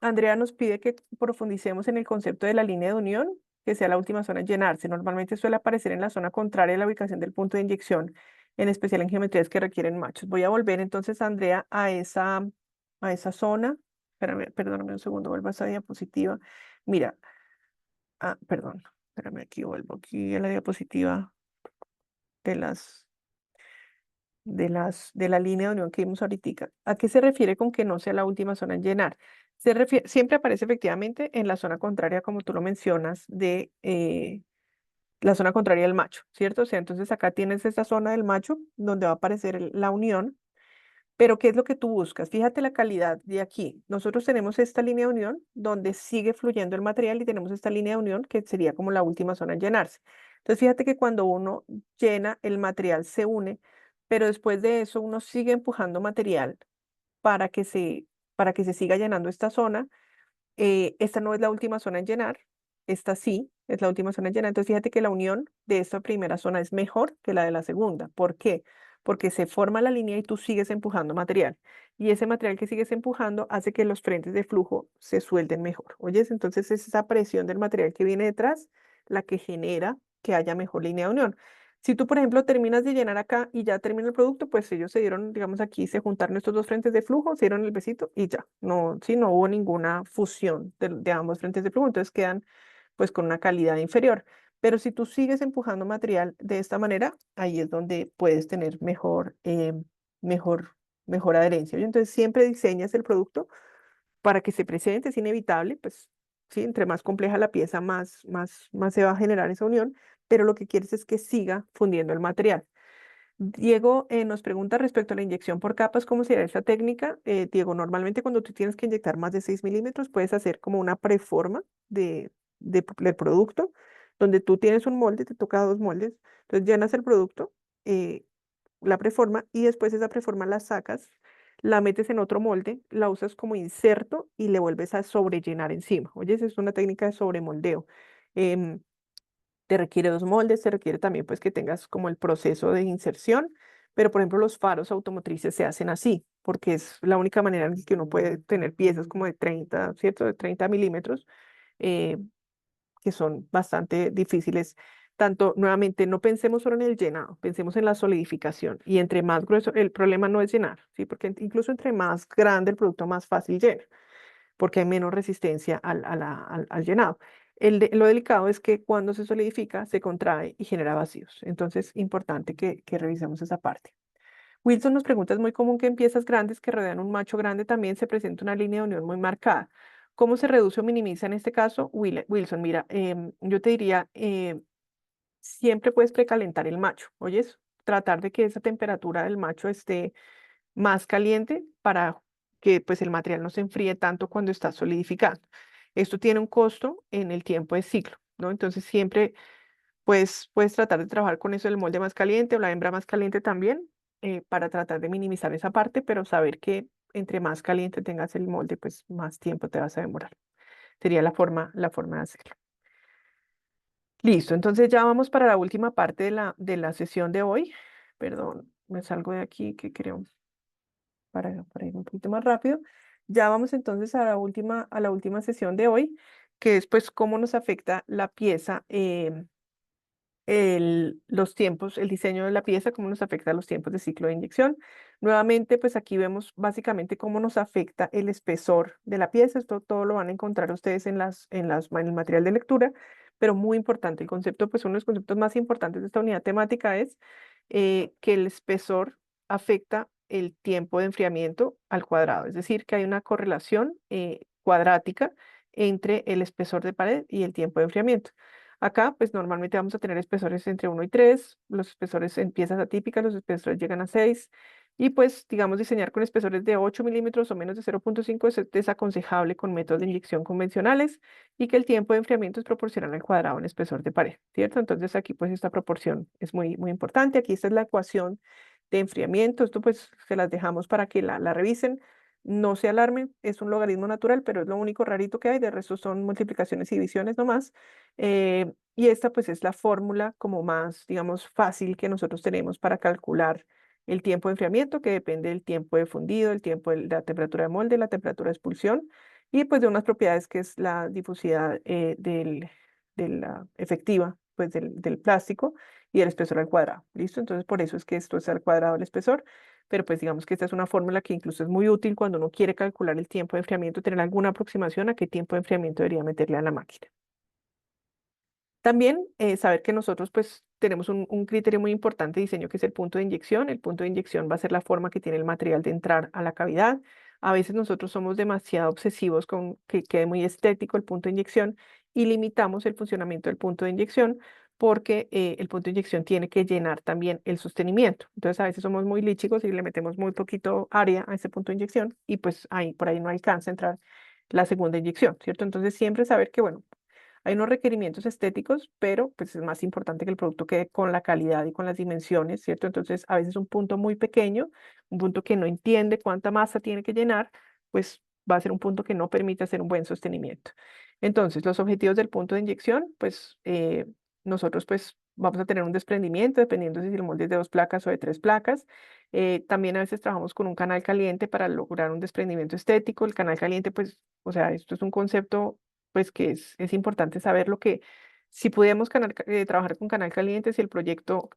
Andrea nos pide que profundicemos en el concepto de la línea de unión, que sea la última zona en llenarse. Normalmente suele aparecer en la zona contraria a la ubicación del punto de inyección, en especial en geometrías que requieren machos. Voy a volver entonces, Andrea, a esa zona. Espérame, perdóname un segundo, vuelvo a esa diapositiva. Mira, perdón, espérame, aquí vuelvo aquí a la diapositiva de de la línea de unión que vimos ahorita. ¿A qué se refiere con que no sea la última zona en llenar? Siempre aparece efectivamente en la zona contraria, como tú lo mencionas, de la zona contraria del macho, ¿cierto? O sea, entonces acá tienes esta zona del macho donde va a aparecer la unión, pero ¿qué es lo que tú buscas? Fíjate la calidad de aquí. Nosotros tenemos esta línea de unión donde sigue fluyendo el material y tenemos esta línea de unión que sería como la última zona en llenarse. Entonces fíjate que cuando uno llena, el material se une, pero después de eso uno sigue empujando material para que para que se siga llenando esta zona. Esta no es la última zona en llenar, esta sí es la última zona en llenar. Entonces fíjate que la unión de esta primera zona es mejor que la de la segunda. ¿Por qué? Porque se forma la línea y tú sigues empujando material. Y ese material que sigues empujando hace que los frentes de flujo se suelten mejor. ¿Oyes? Entonces es esa presión del material que viene detrás la que genera que haya mejor línea de unión. Si tú, por ejemplo, terminas de llenar acá y ya termina el producto, pues ellos se dieron, digamos, aquí se juntaron estos dos frentes de flujo, se dieron el besito y ya. No, sí, no hubo ninguna fusión de ambos frentes de flujo, entonces quedan pues con una calidad inferior. Pero si tú sigues empujando material de esta manera, ahí es donde puedes tener mejor, mejor adherencia. Entonces siempre diseñas el producto para que se presente, es inevitable, pues sí, entre más compleja la pieza, más se va a generar esa unión, pero lo que quieres es que siga fundiendo el material. Diego nos pregunta respecto a la inyección por capas, ¿cómo será esa técnica? Diego, normalmente cuando tú tienes que inyectar más de 6 milímetros, puedes hacer como una preforma del producto, donde tú tienes un molde, te toca dos moldes, entonces llenas el producto, la preforma, y después esa preforma la sacas, la metes en otro molde, la usas como inserto y le vuelves a sobrellenar encima. Oye, esa es una técnica de sobremoldeo. Em, Te requiere dos moldes, te requiere también pues que tengas como el proceso de inserción, pero por ejemplo los faros automotrices se hacen así, porque es la única manera en que uno puede tener piezas como de 30, ¿cierto? De 30 milímetros, eh, que son bastante difíciles. Tanto, nuevamente, no pensemos solo en el llenado, pensemos en la solidificación. Y entre más grueso, el problema no es llenar, ¿sí? Porque incluso entre más grande el producto, más fácil llena, porque hay menos resistencia al llenado. Lo delicado es que cuando se solidifica, se contrae y genera vacíos. Entonces, importante que revisemos esa parte. Wilson nos pregunta, es muy común que en piezas grandes que rodean un macho grande también se presente una línea de unión muy marcada. ¿Cómo se reduce o minimiza en este caso? Wilson, mira, yo te diría, siempre puedes precalentar el macho, ¿oyes? Tratar de que esa temperatura del macho esté más caliente para que pues el material no se enfríe tanto cuando está solidificando. Esto tiene un costo en el tiempo de ciclo, ¿no? Entonces siempre puedes tratar de trabajar con eso del molde más caliente o la hembra más caliente también, para tratar de minimizar esa parte, pero saber que entre más caliente tengas el molde, pues más tiempo te vas a demorar. Sería la forma de hacerlo. Listo, entonces ya vamos para la última parte de la sesión de hoy. Perdón, me salgo de aquí que creo para ir un poquito más rápido. Ya vamos entonces a la última sesión de hoy, que es pues cómo nos afecta la pieza, los tiempos, el diseño de la pieza, cómo nos afecta los tiempos de ciclo de inyección. Nuevamente, pues aquí vemos básicamente cómo nos afecta el espesor de la pieza. Esto todo lo van a encontrar ustedes en el material de lectura, pero muy importante, el concepto, pues uno de los conceptos más importantes de esta unidad temática es que el espesor afecta el tiempo de enfriamiento al cuadrado, es decir, que hay una correlación cuadrática entre el espesor de pared y el tiempo de enfriamiento. Acá, pues normalmente vamos a tener espesores entre 1 y 3, los espesores en piezas atípicas, los espesores llegan a 6, y pues, digamos, diseñar con espesores de 8 milímetros o menos de 0,5 es desaconsejable con métodos de inyección convencionales y que el tiempo de enfriamiento es proporcional al cuadrado en espesor de pared, ¿cierto? Entonces aquí pues esta proporción es muy, muy importante. Aquí esta es la ecuación de enfriamiento. Esto pues se las dejamos para que la revisen. No se alarmen, es un logaritmo natural, pero es lo único rarito que hay. De resto son multiplicaciones y divisiones nomás. Y esta pues es la fórmula como más, digamos, fácil que nosotros tenemos para calcular el tiempo de enfriamiento, que depende del tiempo de fundido, el tiempo de la temperatura de molde, la temperatura de expulsión y pues de unas propiedades que es la difusidad de la efectiva pues del plástico y el espesor al cuadrado. ¿Listo? Entonces por eso es que esto es al cuadrado el espesor, pero pues digamos que esta es una fórmula que incluso es muy útil cuando uno quiere calcular el tiempo de enfriamiento, tener alguna aproximación a qué tiempo de enfriamiento debería meterle a la máquina. También saber que nosotros pues tenemos un criterio muy importante de diseño que es el punto de inyección. El punto de inyección va a ser la forma que tiene el material de entrar a la cavidad. A veces nosotros somos demasiado obsesivos con que quede muy estético el punto de inyección y limitamos el funcionamiento del punto de inyección porque el punto de inyección tiene que llenar también el sostenimiento. Entonces a veces somos muy líchicos y le metemos muy poquito área a ese punto de inyección y pues ahí, por ahí no alcanza a entrar la segunda inyección, ¿cierto? Entonces siempre saber que, bueno, hay unos requerimientos estéticos, pero pues es más importante que el producto quede con la calidad y con las dimensiones, ¿cierto? Entonces, a veces un punto muy pequeño, un punto que no entiende cuánta masa tiene que llenar, pues va a ser un punto que no permite hacer un buen sostenimiento. Entonces, los objetivos del punto de inyección, pues nosotros pues vamos a tener un desprendimiento, dependiendo si el molde es de 2 placas o de 3 placas. También a veces trabajamos con un canal caliente para lograr un desprendimiento estético. El canal caliente, pues, o sea, esto es un concepto pues que es importante saber lo que, si pudiéramos trabajar con canal caliente, si el proyecto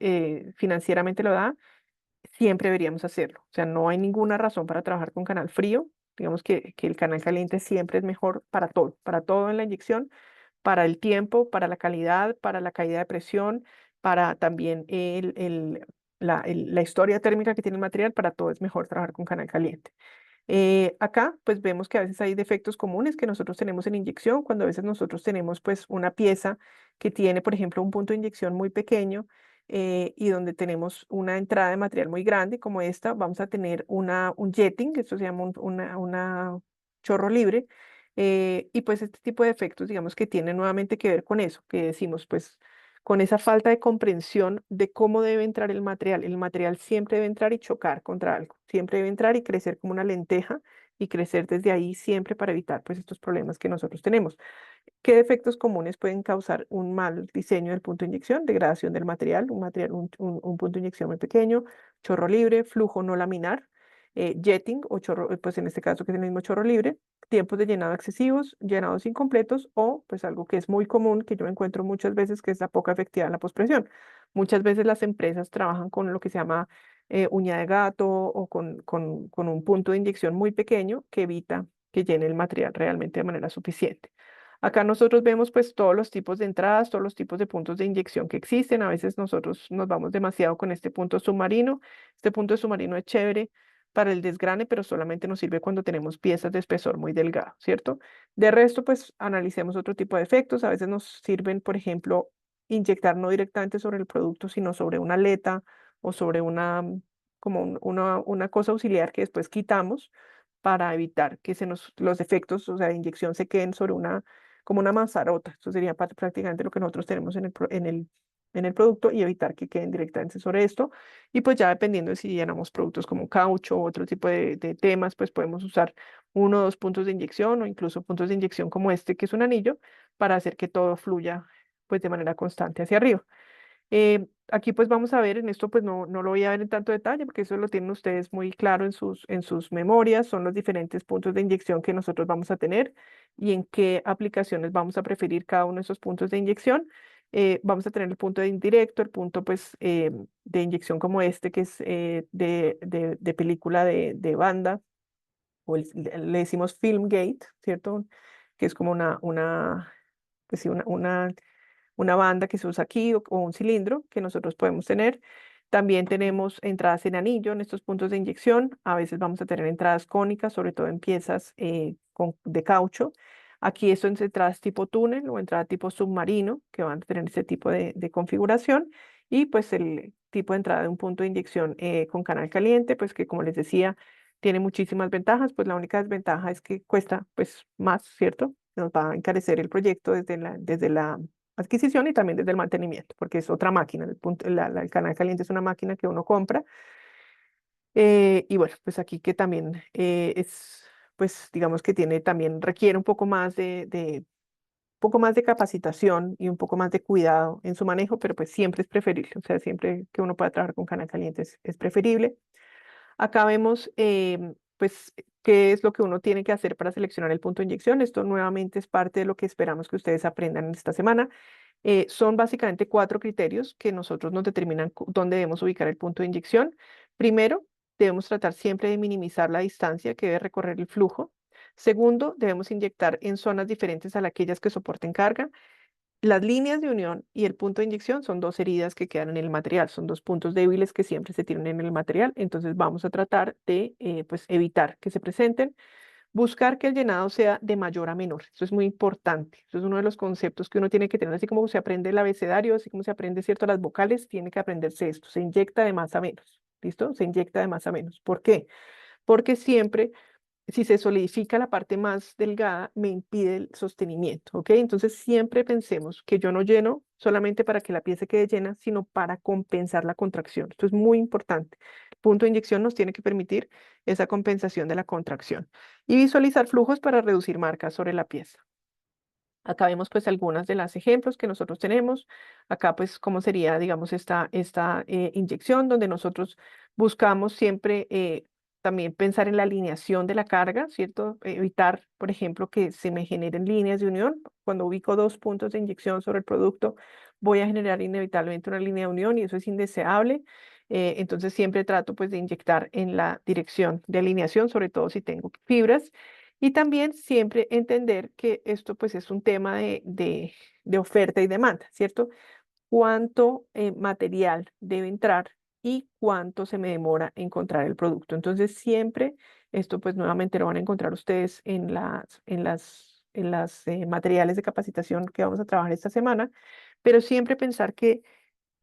financieramente lo da, siempre deberíamos hacerlo. O sea, no hay ninguna razón para trabajar con canal frío. Digamos que el canal caliente siempre es mejor para todo en la inyección, para el tiempo, para la calidad, para la caída de presión, para también la historia térmica que tiene el material, para todo es mejor trabajar con canal caliente. Acá pues vemos que a veces hay defectos comunes que nosotros tenemos en inyección, cuando a veces nosotros tenemos pues una pieza que tiene por ejemplo un punto de inyección muy pequeño y donde tenemos una entrada de material muy grande como esta, vamos a tener un jetting, esto se llama una chorro libre, y pues este tipo de efectos digamos que tienen nuevamente que ver con eso, que decimos pues con esa falta de comprensión de cómo debe entrar el material. El material siempre debe entrar y chocar contra algo, siempre debe entrar y crecer como una lenteja y crecer desde ahí siempre para evitar pues estos problemas que nosotros tenemos. ¿Qué defectos comunes pueden causar un mal diseño del punto de inyección? Degradación del material, un punto de inyección muy pequeño, chorro libre, flujo no laminar, jetting o chorro, pues en este caso que es el mismo chorro libre, tiempos de llenado excesivos, llenados incompletos o pues algo que es muy común que yo encuentro muchas veces que es la poca efectividad en la pospresión. Muchas veces las empresas trabajan con lo que se llama uña de gato o con un punto de inyección muy pequeño que evita que llene el material realmente de manera suficiente. Acá nosotros vemos pues todos los tipos de entradas, todos los tipos de puntos de inyección que existen. A veces nosotros nos vamos demasiado con este punto submarino. Este punto submarino es chévere para el desgrane, pero solamente nos sirve cuando tenemos piezas de espesor muy delgado, ¿cierto? De resto, pues analicemos otro tipo de efectos. A veces nos sirven, por ejemplo, inyectar no directamente sobre el producto, sino sobre una aleta o sobre una cosa auxiliar que después quitamos para evitar que los efectos, o sea, de inyección se queden sobre como una manzarota. Esto sería prácticamente lo que nosotros tenemos en el en el producto y evitar que queden directamente sobre esto. Y pues ya dependiendo de si llenamos productos como caucho o otro tipo de temas, pues podemos usar 1 o 2 puntos de inyección o incluso puntos de inyección como este, que es un anillo, para hacer que todo fluya pues de manera constante hacia arriba. Aquí pues vamos a ver, en esto pues no lo voy a ver en tanto detalle porque eso lo tienen ustedes muy claro en sus memorias, son los diferentes puntos de inyección que nosotros vamos a tener y en qué aplicaciones vamos a preferir cada uno de esos puntos de inyección. Vamos a tener el punto de indirecto, el punto pues de inyección como este que es de película de banda, o le decimos film gate, ¿cierto? Que es como pues sí, una banda que se usa aquí o un cilindro que nosotros podemos tener. También tenemos entradas en anillo en estos puntos de inyección. A veces vamos a tener entradas cónicas, sobre todo en piezas de caucho. Aquí esto es entradas tipo túnel o entrada tipo submarino, que van a tener ese tipo de configuración. Y pues el tipo de entrada de un punto de inyección con canal caliente, pues que como les decía, tiene muchísimas ventajas. Pues la única desventaja es que cuesta pues más, ¿cierto? Nos va a encarecer el proyecto desde la adquisición y también desde el mantenimiento, porque es otra máquina. El canal caliente es una máquina que uno compra. Y bueno, pues aquí que también pues digamos que también requiere un poco más poco más de capacitación y un poco más de cuidado en su manejo, pero pues siempre es preferible. O sea, siempre que uno pueda trabajar con canal caliente es preferible. Acá vemos, pues, qué es lo que uno tiene que hacer para seleccionar el punto de inyección. Esto nuevamente es parte de lo que esperamos que ustedes aprendan en esta semana. Son básicamente 4 criterios que nosotros nos determinan dónde debemos ubicar el punto de inyección. Primero, debemos tratar siempre de minimizar la distancia que debe recorrer el flujo. Segundo, debemos inyectar en zonas diferentes a aquellas que soporten carga. Las líneas de unión y el punto de inyección son 2 heridas que quedan en el material, son 2 puntos débiles que siempre se tienen en el material, entonces vamos a tratar de pues evitar que se presenten. Buscar que el llenado sea de mayor a menor, eso es muy importante, eso es uno de los conceptos que uno tiene que tener, así como se aprende el abecedario, así como se aprende, cierto, las vocales, tiene que aprenderse esto, se inyecta de más a menos, ¿listo? Se inyecta de más a menos. ¿Por qué? Porque siempre si se solidifica la parte más delgada, me impide el sostenimiento, ¿ok? Entonces siempre pensemos que yo no lleno solamente para que la pieza quede llena, sino para compensar la contracción. Esto es muy importante. El punto de inyección nos tiene que permitir esa compensación de la contracción. Y visualizar flujos para reducir marcas sobre la pieza. Acá vemos pues algunas de las ejemplos que nosotros tenemos. Acá pues cómo sería, digamos, esta inyección donde nosotros buscamos siempre también pensar en la alineación de la carga, ¿cierto? Evitar, por ejemplo, que se me generen líneas de unión. Cuando ubico 2 puntos de inyección sobre el producto, voy a generar inevitablemente una línea de unión y eso es indeseable. Entonces siempre trato pues de inyectar en la dirección de alineación, sobre todo si tengo fibras. Y también siempre entender que esto pues es un tema de oferta y demanda, ¿cierto? Cuánto material debe entrar y cuánto se me demora encontrar el producto. Entonces siempre esto pues nuevamente lo van a encontrar ustedes en las materiales de capacitación que vamos a trabajar esta semana, pero siempre pensar que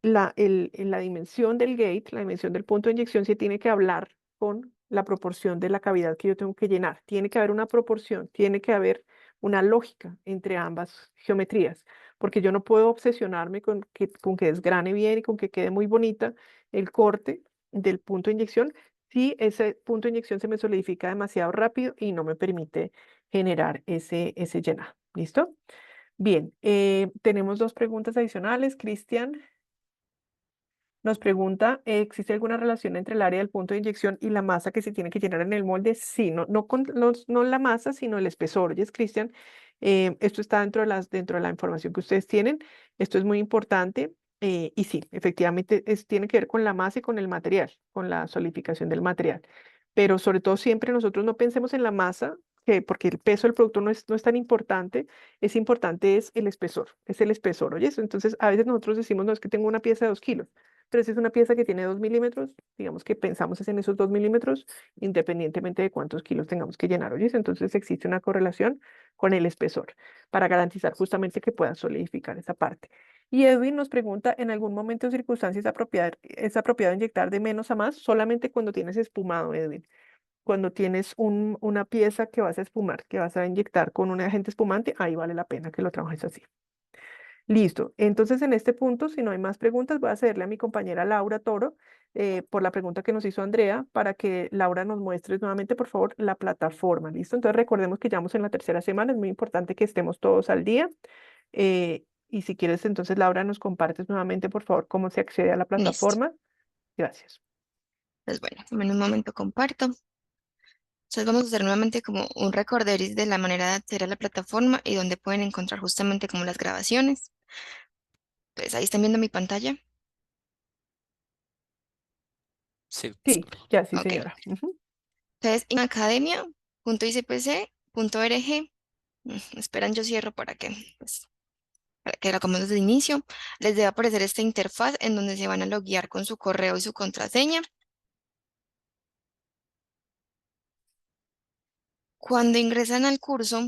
en la dimensión del gate, la dimensión del punto de inyección, se tiene que hablar con la proporción de la cavidad que yo tengo que llenar. Tiene que haber una proporción, tiene que haber una lógica entre ambas geometrías, porque yo no puedo obsesionarme con que desgrane bien y con que quede muy bonita el corte del punto de inyección si ese punto de inyección se me solidifica demasiado rápido y no me permite generar ese llenado. ¿Listo? Bien, tenemos 2 preguntas adicionales. Cristian nos pregunta, ¿existe alguna relación entre el área del punto de inyección y la masa que se tiene que llenar en el molde? Sí, no la masa, sino el espesor. Oye, Cristian, esto está dentro de la información que ustedes tienen. Esto es muy importante. Y sí, efectivamente, tiene que ver con la masa y con el material, con la solidificación del material. Pero sobre todo siempre nosotros no pensemos en la masa, porque el peso del producto no es tan importante, es importante es el espesor, ¿oyes? Entonces, a veces nosotros decimos, no, es que tengo una pieza de 2 kilos. Pero si es una pieza que tiene 2 milímetros, digamos que pensamos es en esos 2 milímetros, independientemente de cuántos kilos tengamos que llenar, ¿oyes? Entonces existe una correlación con el espesor para garantizar justamente que puedan solidificar esa parte. Y Edwin nos pregunta, ¿en algún momento o circunstancia es apropiado inyectar de menos a más? Solamente cuando tienes espumado, Edwin. Cuando tienes una pieza que vas a espumar, que vas a inyectar con un agente espumante, ahí vale la pena que lo trabajes así. Listo. Entonces, en este punto, si no hay más preguntas, voy a cederle a mi compañera Laura Toro por la pregunta que nos hizo Andrea, para que Laura nos muestre nuevamente, por favor, la plataforma. ¿Listo? Entonces, recordemos que ya vamos en la tercera semana. Es muy importante que estemos todos al día. Y si quieres, entonces, Laura, nos compartes nuevamente, por favor, cómo se accede a la Listo. plataforma. Gracias. Pues bueno, en un momento comparto. Entonces vamos a hacer nuevamente como un recorderis de la manera de acceder a la plataforma y donde pueden encontrar justamente como las grabaciones. Pues ahí están viendo mi pantalla. Sí. Sí, ya sí, Ok. señora. Ujú. Entonces, en academia.icpc.org, esperan yo cierro pues, para que lo hagamos desde el inicio. Les debe aparecer esta interfaz en donde se van a loguear con su correo y su contraseña. Cuando ingresan al curso,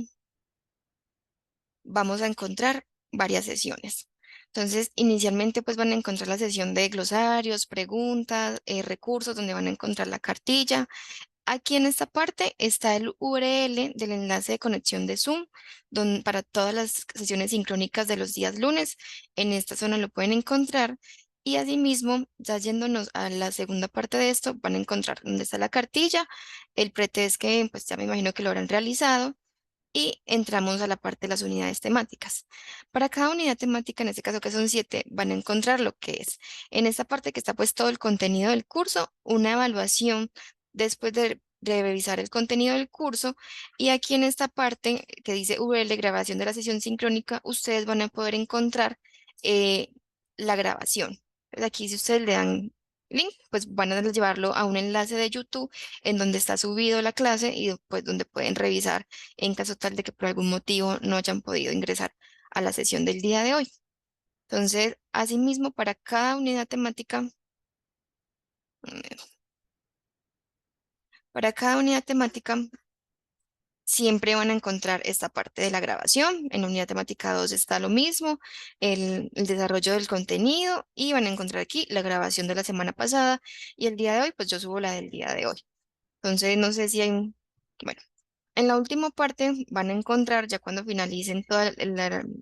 vamos a encontrar varias sesiones. Entonces, inicialmente pues van a encontrar la sesión de glosarios, preguntas, recursos, donde van a encontrar la cartilla. Aquí en esta parte está el URL del enlace de conexión de Zoom para todas las sesiones sincrónicas de los días lunes. En esta zona lo pueden encontrar. Y asimismo, ya yéndonos a la segunda parte de esto, van a encontrar dónde está la cartilla, el pretest que pues ya me imagino que lo habrán realizado, y entramos a la parte de las unidades temáticas. Para cada unidad temática, en este caso que son 7, van a encontrar lo que es en esta parte que está pues todo el contenido del curso, una evaluación después de revisar el contenido del curso, y aquí en esta parte que dice URL grabación de la sesión sincrónica, ustedes van a poder encontrar eh, la grabación. Pues aquí si ustedes le dan link, pues van a llevarlo a un enlace de YouTube en donde está subido la clase y pues donde pueden revisar en caso tal de que por algún motivo no hayan podido ingresar a la sesión del día de hoy. Entonces, asimismo, para cada unidad temática, para cada unidad temática, siempre van a encontrar esta parte de la grabación. En la unidad temática 2 está lo mismo, el desarrollo del contenido, y van a encontrar aquí la grabación de la semana pasada, y el día de hoy, pues yo subo la del día de hoy. Entonces, no sé si hay bueno, en la última parte van a encontrar, ya cuando finalicen todas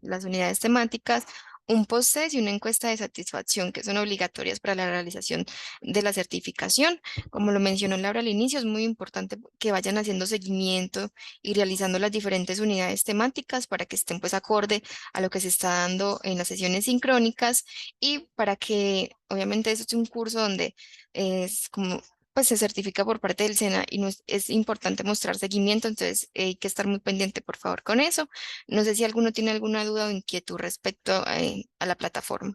las unidades temáticas, un post-test y una encuesta de satisfacción que son obligatorias para la realización de la certificación. Como lo mencionó Laura al inicio, es muy importante que vayan haciendo seguimiento y realizando las diferentes unidades temáticas para que estén pues acorde a lo que se está dando en las sesiones sincrónicas, y para que obviamente eso es un curso donde es como pues se certifica por parte del SENA y es importante mostrar seguimiento, entonces hay que estar muy pendiente, por favor, con eso. No sé si alguno tiene alguna duda o inquietud respecto a la plataforma.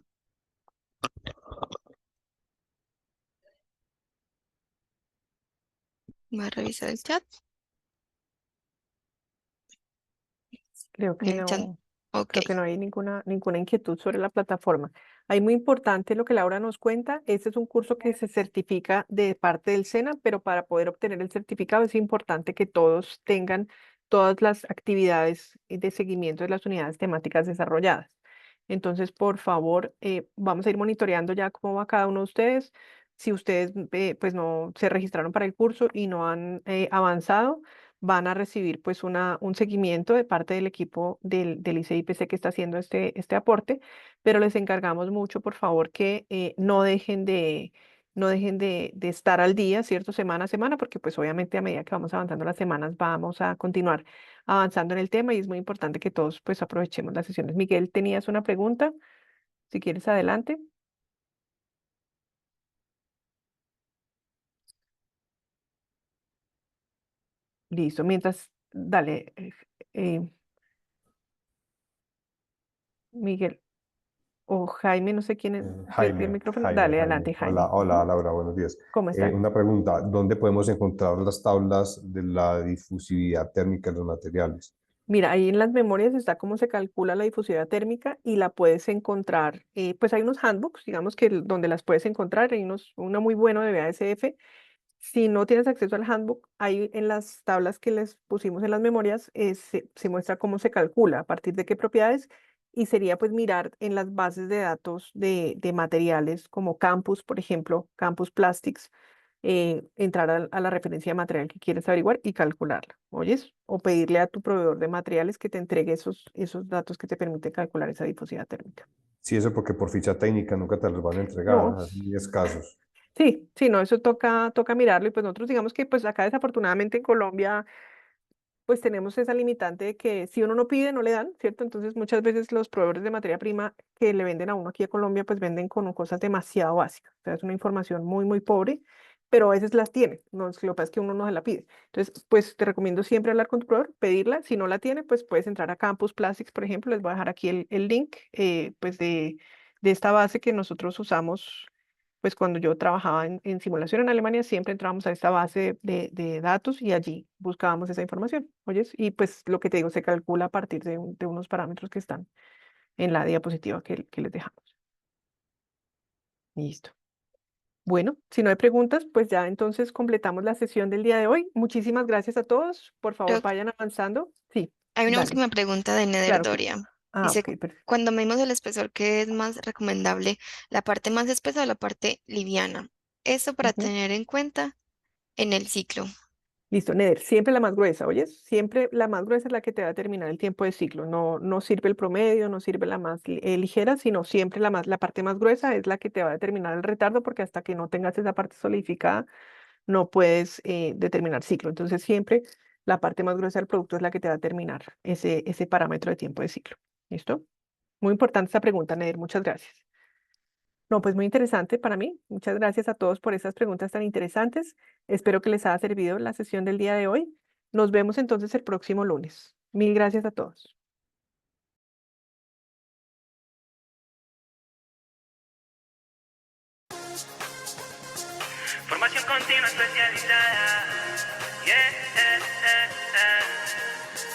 Voy a revisar el chat. Creo En que el chat. no. Ok. Creo que no hay ninguna inquietud sobre la plataforma. Hay muy importante lo que Laura nos cuenta. Este es un curso que se certifica de parte del SENA, pero para poder obtener el certificado es importante que todos tengan todas las actividades de seguimiento de las unidades temáticas desarrolladas. Entonces, por favor, vamos a ir monitoreando ya cómo va cada uno de ustedes. Si ustedes pues no se registraron para el curso y no han avanzado, van a recibir pues un seguimiento de parte del equipo del ICIPC que está haciendo este aporte, pero les encargamos mucho, por favor, que no dejen de estar al día, ¿cierto? Semana a semana, porque pues obviamente a medida que vamos avanzando las semanas vamos a continuar avanzando en el tema y es muy importante que todos pues aprovechemos las sesiones. Miguel, tenías una pregunta, si quieres adelante. Listo, mientras, dale, eh, Miguel. O Jaime, no sé quién es, el micrófono. Dale, Jaime. adelante, Hola, Jaime. hola Ujú. Laura, buenos días. ¿Cómo está? Una pregunta, ¿dónde podemos encontrar las tablas de la difusividad térmica de los materiales? Mira, ahí en las memorias está cómo se calcula la difusividad térmica y la puedes encontrar, pues hay unos handbooks, digamos que donde las puedes encontrar, hay uno muy bueno de BASF. Si no tienes acceso al handbook, ahí en las tablas que les pusimos en las memorias, se muestra cómo se calcula, a partir de qué propiedades, y sería pues mirar en las bases de datos de materiales como Campus, por ejemplo, Campus Plastics. entrar a la referencia de material que quieres averiguar y calcularla, ¿oyes? O pedirle a tu proveedor de materiales que te entregue esos datos que te permiten calcular esa difusividad térmica. Sí, eso porque por ficha técnica nunca te los van a entregar, No, ¿no? Son muy escasos. sí, no, eso toca mirarlo y pues nosotros digamos que pues acá desafortunadamente en Colombia pues tenemos esa limitante de que si uno no pide, no le dan, ¿cierto? Entonces muchas veces los proveedores de materia prima que le venden a uno aquí a Colombia, pues venden con cosas demasiado básicas. O sea, es una información muy, muy pobre, pero a veces las tiene. No, es que lo que pasa es que uno no se la pide. Entonces, pues te recomiendo siempre hablar con tu proveedor, pedirla. Si no la tiene, pues puedes entrar a Campus Plastics, por ejemplo. Les voy a dejar aquí el link, pues de esta base que nosotros usamos pues cuando yo trabajaba en simulación en Alemania, siempre entrábamos a esta base de datos y allí buscábamos esa información, ¿oyes? Y pues lo que te digo, se calcula a partir de unos parámetros que están en la diapositiva que les dejamos. Listo. Bueno, si no hay preguntas, pues ya entonces completamos la sesión del día de hoy. Muchísimas gracias a todos. Por favor, Creo vayan avanzando. Sí, Hay una dale. última pregunta de Neder Claro que Doria. Ah, Dice, ok, perfecto. cuando medimos el espesor, ¿qué es más recomendable? ¿La parte más espesa o la parte liviana? Eso para Ujú. tener en cuenta en el ciclo. Listo, Neder, siempre la más gruesa, ¿oyes? Siempre la más gruesa es la que te va a determinar el tiempo de ciclo. No sirve el promedio, no sirve la más ligera, sino siempre la parte más gruesa es la que te va a determinar el retardo, porque hasta que no tengas esa parte solidificada, no puedes determinar ciclo. Entonces, siempre la parte más gruesa del producto es la que te va a determinar ese parámetro de tiempo de ciclo. ¿Listo? Muy importante esta pregunta, Neder. Muchas gracias. No, pues muy interesante para mí. Muchas gracias a todos por estas preguntas tan interesantes. Espero que les haya servido la sesión del día de hoy. Nos vemos entonces el próximo lunes. Mil gracias a todos. Formación continua especializada.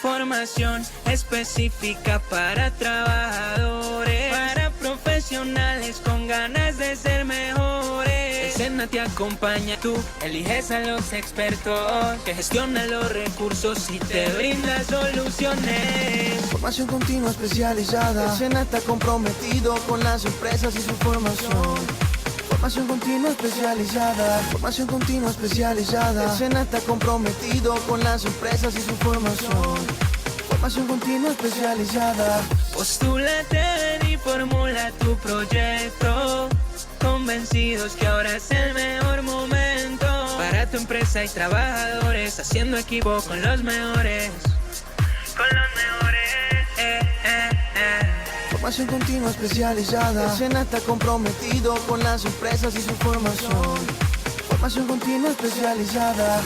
Formación específica para trabajadores, para profesionales con ganas de ser mejores. El SENA te acompaña, tú eliges a los expertos que gestionan los recursos y te brinda soluciones. Formación continua especializada. El SENA está comprometido con las empresas y su formación. Formación continua especializada. Formación continua especializada. El SENA está comprometido con las empresas y su formación. Formación continua especializada. Postúlate y formula tu proyecto, convencidos que ahora es el mejor momento para tu empresa y trabajadores, haciendo equipo con los mejores. Con los mejores. Formación continua especializada. El SENA está comprometido con las empresas y su formación. Formación continua especializada.